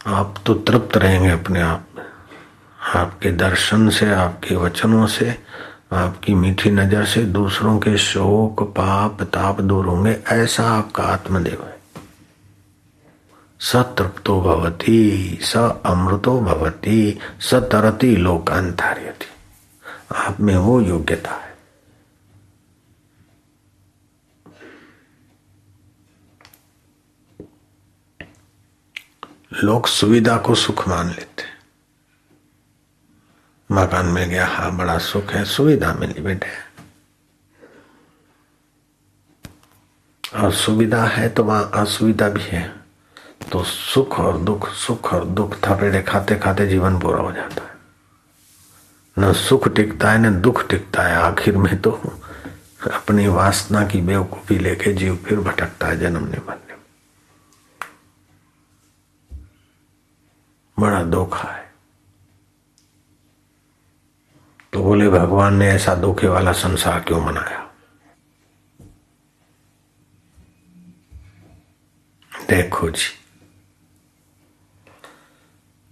Speaker 1: आप तो तृप्त रहेंगे अपने आप में। आपके दर्शन से, आपके वचनों से, आपकी मीठी नजर से दूसरों के शोक पाप ताप दूर होंगे। ऐसा आपका आत्मदेव है। स तृप्तो भवति, स अमृतो भवति, स तरति लोकांतर्यति। आप में वो योग्यता है। लोग सुविधा को सुख मान लेते। मकान मिल गया, हाँ बड़ा सुख है, सुविधा मिली बेटे। और सुविधा है तो वहां असुविधा भी है। तो सुख और दुख थपेड़े खाते खाते जीवन पूरा हो जाता है। न सुख टिकता है न दुख टिकता है। आखिर में तो अपनी वासना की बेवकूफी लेके जीव फिर भटकता है जन्मने मरने में। बड़ा धोखा है। तो बोले भगवान ने ऐसा धोखे वाला संसार क्यों बनाया? देखो जी,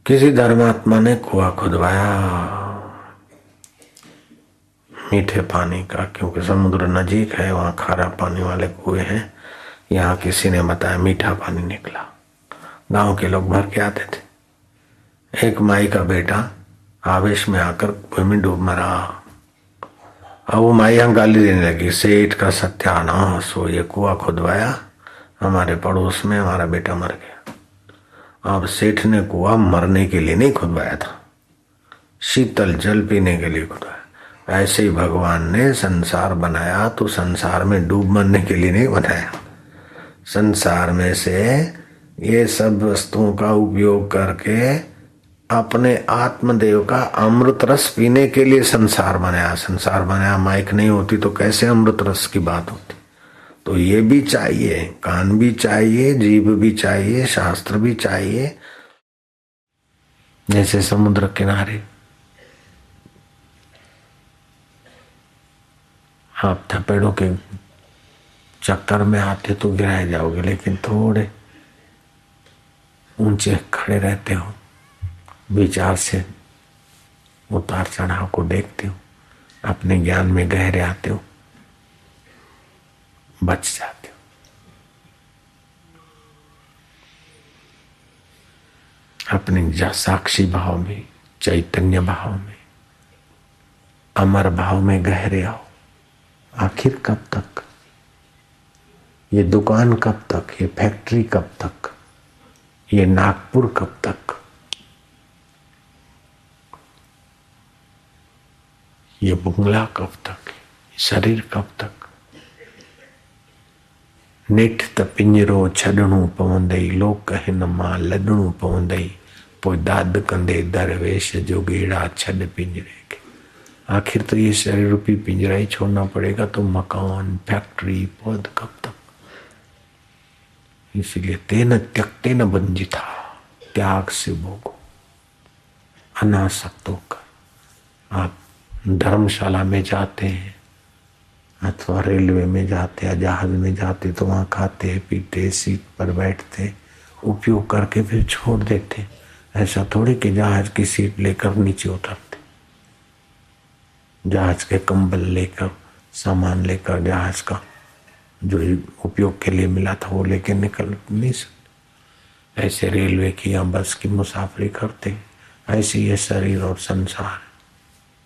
Speaker 1: किसी धर्मात्मा ने कुआं खुदवाया मीठे पानी का, क्योंकि समुद्र नजीक है, वहां खारा पानी वाले कुएं हैं। यहाँ किसी ने बताया मीठा पानी निकला। गांव के लोग भर के आते थे। एक माई का बेटा आवेश में आकर कुएं में डूब मरा। अब वो माई यहाँ गाली देने लगी, सेठ का सत्यानाश हो, ये कुआं खुदवाया हमारे पड़ोस में, हमारा बेटा मर गया। अब सेठ ने कुआं मरने के लिए नहीं खुदवाया था, शीतल जल पीने के लिए खुदवाया। ऐसे ही भगवान ने संसार बनाया तो संसार में डूब मरने के लिए नहीं बनाया। संसार में से ये सब वस्तुओं का उपयोग करके अपने आत्मदेव का अमृत रस पीने के लिए संसार बनाया। संसार बनाया, माइक नहीं होती तो कैसे अमृत रस की बात होती? तो ये भी चाहिए, कान भी चाहिए, जीभ भी चाहिए, शास्त्र भी चाहिए। जैसे समुद्र किनारे आप थपेड़ों के चक्कर में आते तो गिराए जाओगे, लेकिन थोड़े ऊंचे खड़े रहते हो, विचार से उतार चढ़ाव को देखते हो, अपने ज्ञान में गहरे आते हो, बच जाते हो। अपने साक्षी भाव में, चैतन्य भाव में, अमर भाव में गहरे आओ। आखिर कब तक? ये दुकान कब तक? ये फैक्ट्री कब तक? ये नागपुर कब तक? ये बुंगला कब तक? शरीर कब तक? नेठ त पिंजरो छॾणो पवंदई, लोक हिन मां लॾणो पवंदई, पोइ दाद कंदे दरवेश जो गेड़ा छॾ पिंजरे के। आखिर तो ये शरीर रूपी पिंजरा ही छोड़ना पड़ेगा, तो मकान फैक्ट्री पद कब तक? इसलिए तेन त्यक्तेन बंजिता, त्याग से भोगो, अनासक्त होकर। आप धर्मशाला में जाते हैं अथवा रेलवे में जाते या जहाज में जाते तो वहाँ खाते पीते, सीट पर बैठते, उपयोग करके फिर छोड़ देते। ऐसा थोड़ी कि जहाज की सीट लेकर नीचे उतरते, जहाज के कंबल लेकर सामान लेकर जहाज का जो उपयोग के लिए मिला था वो लेकर निकल नहीं सकते। ऐसे रेलवे की या बस की मुसाफरी करते, ऐसे ये शरीर और संसार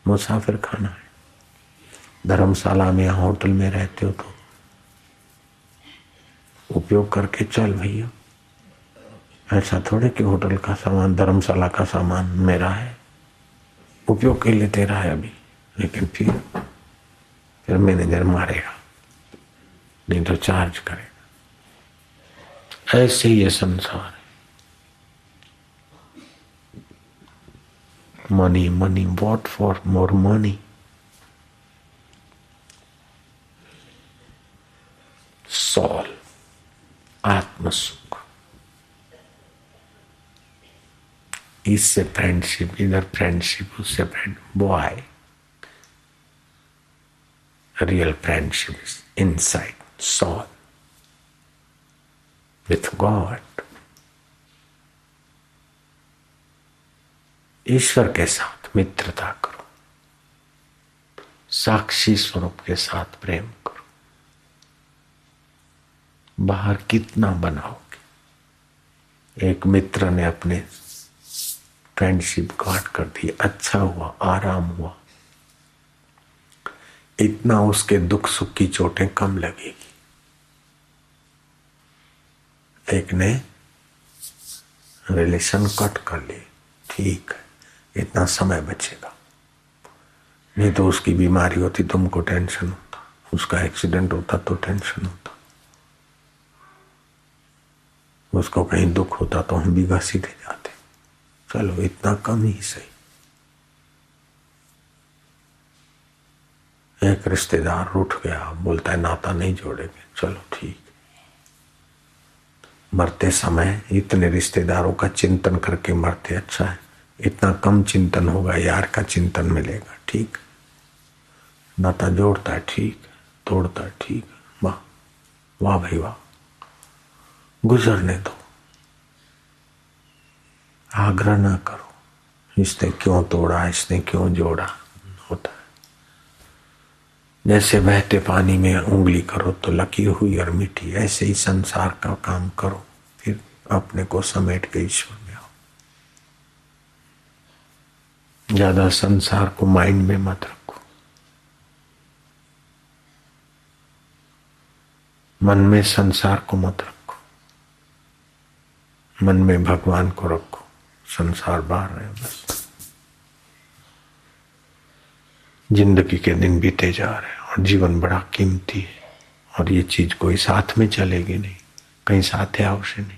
Speaker 1: मुसाफिर खाना है। धर्मशाला में या होटल में रहते हो तो उपयोग करके चल भैया। ऐसा थोड़े कि होटल का सामान धर्मशाला का सामान मेरा है, उपयोग के लिए तेरा है अभी, लेकिन फिर मैनेजर मारेगा, नहीं तो चार्ज करेगा। ऐसे ही ये संसार है। Money money, what for more money. Soul, आत्म सुख, इससे फ्रेंडशिप, इधर फ्रेंडशिप, उससे friend. Boy, real friendship is inside soul with God। ईश्वर के साथ मित्रता करो, साक्षी स्वरूप के साथ प्रेम करो। बाहर कितना बनाओगे? एक मित्र ने अपने फ्रेंडशिप काट कर दी, अच्छा हुआ, आराम हुआ, इतना उसके दुख सुख की चोटें कम लगेगी। एक ने रिलेशन कट कर ली, ठीक है, इतना समय बचेगा, नहीं तो उसकी बीमारी होती तुमको टेंशन होता, उसका एक्सीडेंट होता तो टेंशन होता, उसको कहीं दुख होता तो हम भी घसीटे जाते। चलो इतना कम ही सही। एक रिश्तेदार रूठ गया, बोलता है नाता नहीं जोड़ेंगे, चलो ठीक। मरते समय इतने रिश्तेदारों का चिंतन करके मरते, अच्छा है, इतना कम चिंतन होगा, यार का चिंतन मिलेगा, ठीक। नाता जोड़ता है, ठीक, तोड़ता है, ठीक, वाह वाह भाई वाह, गुजरने दो, आग्रह ना करो, इसने क्यों तोड़ा, इसने क्यों जोड़ा, होता है। जैसे बहते पानी में उंगली करो तो लकीर हुई और मिटी, ऐसे ही संसार का काम करो, फिर अपने को समेट के ईश्वर में आओ। ज्यादा संसार को माइंड में मत रखो, मन में संसार को मत रखो, मन में भगवान को रखो। संसार बाहर है बस। जिंदगी के दिन बीते जा रहे हैं और जीवन बड़ा कीमती है, और ये चीज कोई साथ में चलेगी नहीं, कहीं साथे आवशे नहीं।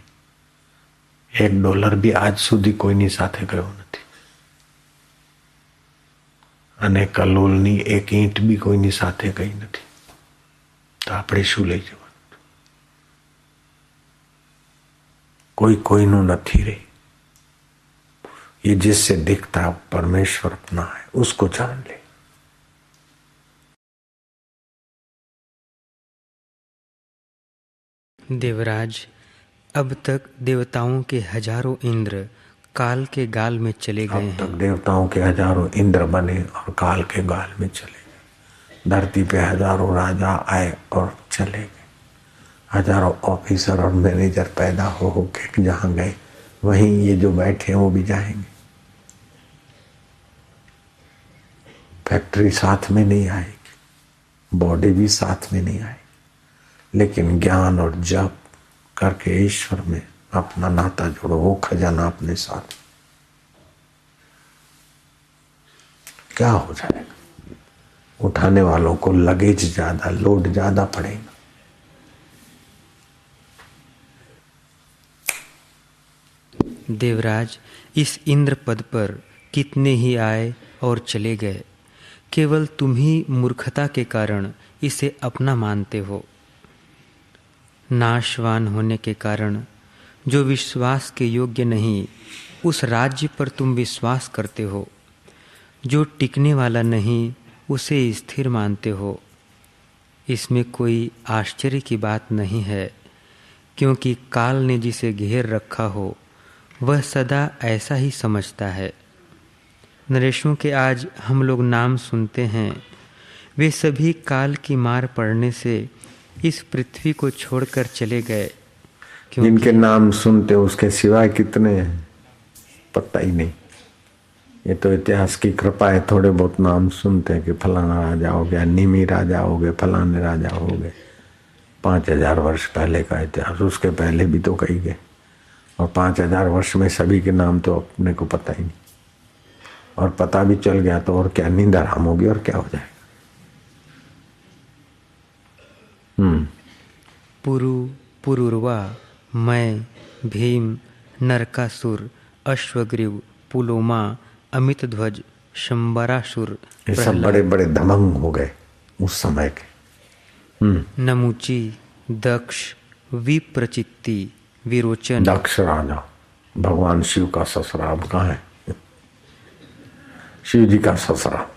Speaker 1: $1 भी आज સુધી કોઈની સાથે ગયો નથી, અને કલોલની એક ઈંટ બી કોઈની સાથે ગઈ નથી, તો આપણે શું લઈ જવાનું? कोई કોઈનું નથી રે। ये जिससे दिखता है परमेश्वर अपना है, उसको जान ले।
Speaker 3: देवराज, अब तक देवताओं के हजारों इंद्र काल के गाल में चले गए हैं।
Speaker 1: अब तक देवताओं के हजारों इंद्र बने और काल के गाल में चले गए। धरती पे हजारों राजा आए और चले गए, हजारों ऑफिसर और मैनेजर पैदा हो के जहां गए, वहीं ये जो बैठे हैं वो भी जाएंगे। फैक्ट्री साथ में नहीं आएगी, बॉडी भी साथ में नहीं आएगी, लेकिन ज्ञान और जप करके ईश्वर में अपना नाता जोड़ो, वो खजाना अपने साथ। क्या हो जाएगा? उठाने वालों को लगेज ज्यादा, लोड ज्यादा पड़ेगा।
Speaker 3: देवराज, इस इंद्र पद पर कितने ही आए और चले गए, केवल तुम ही मूर्खता के कारण इसे अपना मानते हो। नाशवान होने के कारण जो विश्वास के योग्य नहीं, उस राज्य पर तुम विश्वास करते हो। जो टिकने वाला नहीं, उसे स्थिर मानते हो। इसमें कोई आश्चर्य की बात नहीं है, क्योंकि काल ने जिसे घेर रखा हो वह सदा ऐसा ही समझता है। नरेशों के आज हम लोग नाम सुनते हैं, वे सभी काल की मार पड़ने से इस पृथ्वी को छोड़कर चले गए,
Speaker 1: जिनके नाम सुनते उसके सिवाय कितने हैं पता ही नहीं। ये तो इतिहास की कृपा है, थोड़े बहुत नाम सुनते हैं कि फलाना राजा हो गया, निमी राजा हो गए, फलाने राजा हो गए। 5000 वर्ष पहले का इतिहास, उसके पहले भी तो कई गए, और 5000 वर्ष में सभी के नाम तो अपने को पता ही नहीं, और पता भी चल गया तो और क्या, नींद आराम होगी और क्या हो जाएगा।
Speaker 3: पुरुरवा, मैं, भीम, नरकासुर, अश्वग्रीव, पुलोमा, अमित ध्वज, शंबरासुर,
Speaker 1: ये सब बड़े बड़े दमंग हो गए उस समय के।
Speaker 3: नमुची, दक्ष, विप्रचित्ति, विरोचन।
Speaker 1: दक्ष राजा भगवान शिव का ससुरा, अब कहाँ है? शिव जी का ससुरा।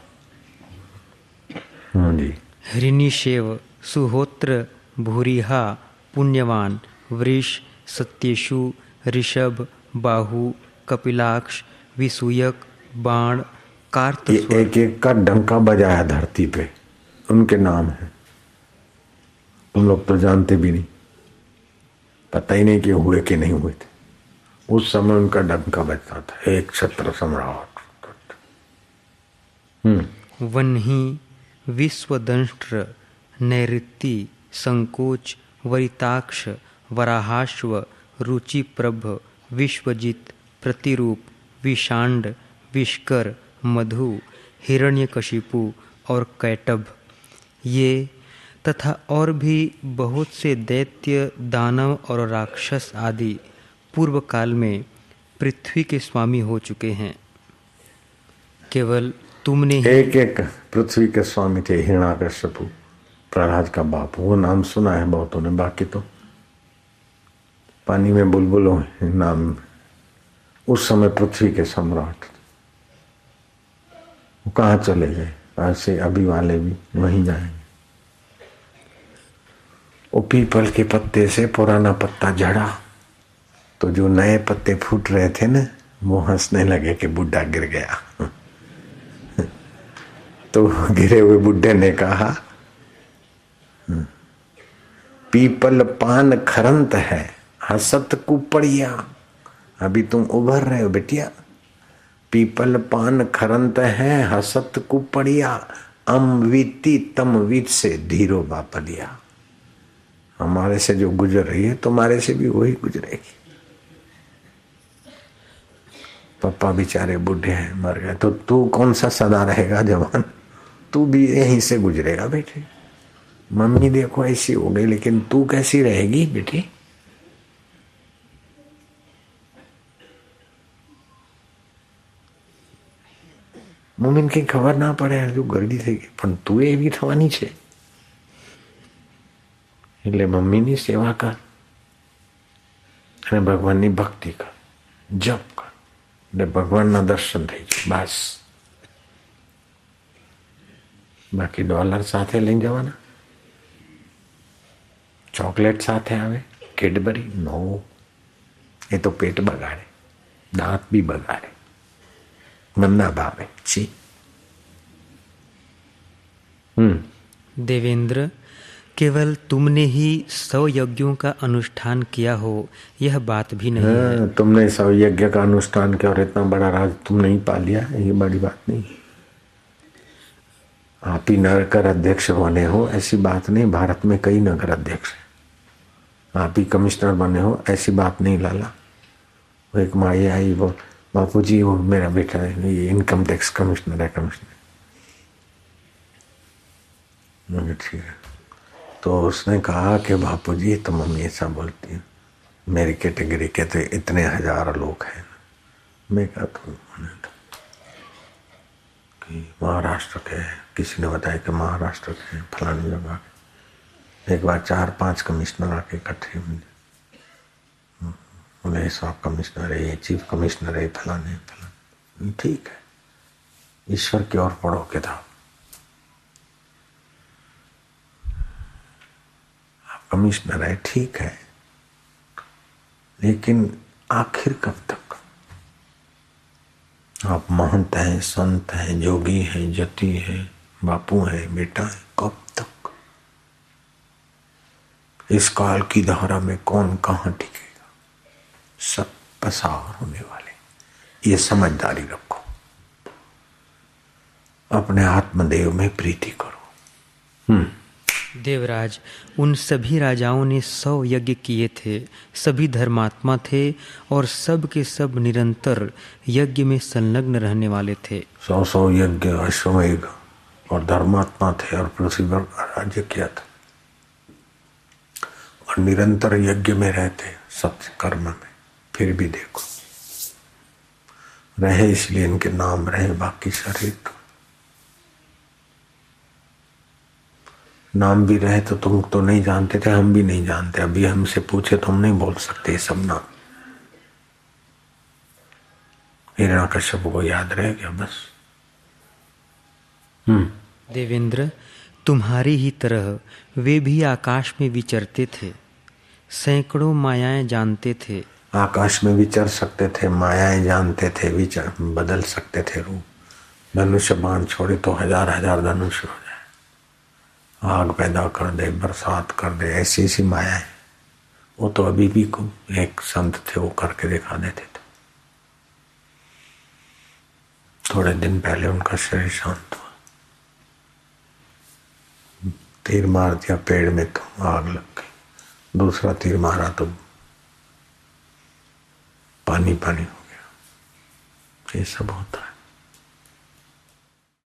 Speaker 1: जी।
Speaker 3: हृनिशेव, सुहोत्र, भूरिहा, पुण्यवान, वृष, सत्येषु, ऋषभ, बाहु, कपिलाक्ष, विसूयक, बाण, कार्तस्वर।
Speaker 1: एक एक का डंका बजाया धरती पे, उनके नाम है। तुम लोग तो जानते भी नहीं, पता ही नहीं कि हुए कि नहीं हुए थे। उस समय उनका डंका बजता था, एक क्षत्र सम्राट।
Speaker 3: वन्ही, विश्वदंष्ट्र, नैऋत्ति, संकोच, वरिताक्ष, वराहाश्व, रुचिप्रभ, विश्वजित, प्रतिरूप, विषांड, विष्कर, मधु, हिरण्यकशिपु और कैटभ, ये तथा और भी बहुत से दैत्य, दानव और राक्षस आदि पूर्व काल में पृथ्वी के स्वामी हो चुके हैं। केवल तुमने ही
Speaker 1: एक एक पृथ्वी के स्वामी थे। हिरण्याकश्यपु प्रहलाद का बाप, वो नाम सुना है बहुतों ने, बाकी तो पानी में बुलबुलों नाम। उस समय पृथ्वी के सम्राट वो कहाँ चले गए? ऐसे अभी वाले भी वहीं जाएंगे। वो पीपल के पत्ते से पुराना पत्ता झड़ा तो जो नए पत्ते फूट रहे थे ना, वो हंसने लगे कि बुढ़ा गिर गया। तो गिरे हुए बुढ़े ने कहा, पीपल पान खरंत है, हसत कुपड़िया। अभी तुम उभर रहे हो बेटिया। पीपल पान खरंत है, हसत कुपड़िया। अमवीति तमवीत से धीरो बापलिया। हमारे से जो गुजर रही है तुम्हारे से भी वही गुजरेगी। पापा बेचारे बूढ़े हैं, मर गए, तो तू कौन सा सदा रहेगा जवान? तू भी यहीं से गुजरेगा बेटे। मम्मी देखो ऐसी हो गई, लेकिन तू कैसी रहेगी बेटी? मम्मी की खबर ना पड़े जो गर्दी थी, पण तू ये भी थवानी छे, એટલે મમ્મીની સેવા કર અને ભગવાનની ભક્તિ કર, જપ કર, એટલે ભગવાનના દર્શન થઈ જાય બસ. બાકી ડોલર સાથે લઈને જવાના, ચોકલેટ સાથે આવે, કેડબરી નો, એ તો પેટ બગાડે, દાંત બી બગાડે, મન ના ભાવે. છી.
Speaker 3: देवेंद्र, केवल तुमने ही 100 यज्ञों का अनुष्ठान किया हो यह बात भी नहीं है.
Speaker 1: तुमने 100 यज्ञ का अनुष्ठान किया और इतना बड़ा राज तुम नहीं पा लिया, ये बड़ी बात नहीं. आप ही नगर अध्यक्ष बने हो ऐसी बात नहीं, भारत में कई नगर अध्यक्ष हैं. आप ही कमिश्नर बने हो ऐसी बात नहीं लाला. वो एक माई आई, वो बापूजी वो मेरा बेटा है, ये इनकम टैक्स कमिश्नर है. कमिश्नर ठीक है. तो उसने कहा कि बापूजी तो मम्मी ऐसा बोलती है, मेरी कैटेगरी के तो इतने 1000 लोग हैं. मैं कहा तो कि महाराष्ट्र के, किसी ने बताया कि महाराष्ट्र के फलानी जगह. एक बार 4-5 कमिश्नर आके इकट्ठे बोले सब कमिश्नर है, ये चीफ कमिश्नर है, फलाने फलाने. ठीक है, ईश्वर की ओर पढ़ो किताब. कमिश्नर है ठीक है, लेकिन आखिर कब तक? आप महंत हैं, संत हैं, जोगी हैं, जति है, बापू है, बेटा है, कब तक? इस काल की धारा में कौन कहाँ टिकेगा? सब पसार होने वाले। ये समझदारी रखो, अपने आत्मदेव में प्रीति करो।
Speaker 3: देवराज, उन सभी राजाओं ने 100 यज्ञ किए थे, सभी धर्मात्मा थे और सब के सब निरंतर यज्ञ में संलग्न रहने वाले थे।
Speaker 1: 100 यज्ञ अश्वमेघ और धर्मात्मा थे और पृथ्वी पर राज्य किया था और निरंतर यज्ञ में रहते सत्य कर्म में। फिर भी देखो रहे, इसलिए इनके नाम रहे, बाकी शरीर तो नाम भी रहे तो तुम तो नहीं जानते थे, हम भी नहीं जानते। अभी हमसे पूछे तो हम नहीं बोल सकते सब नाम। हिरण्यकश्यप को याद रह गया बस।
Speaker 3: देवेंद्र, तुम्हारी ही तरह वे भी आकाश में विचरते थे, सैकड़ों मायाएं जानते थे।
Speaker 1: आकाश में विचर सकते थे, मायाएं जानते थे, विचर बदल सकते थे रूप। धनुष बाण छोड़े तो हजार हजार धनुष हो जाए, आग पैदा कर दे, बरसात कर दे, ऐसी ऐसी माया है। वो तो अभी भी एक संत थे, वो करके दिखा देते थे। थोड़े दिन पहले उनका शरीर शांत हुआ, तीर मार दिया पेड़ में तो आग लग गई, दूसरा तीर मारा तो पानी पानी हो गया। ये सब होता है।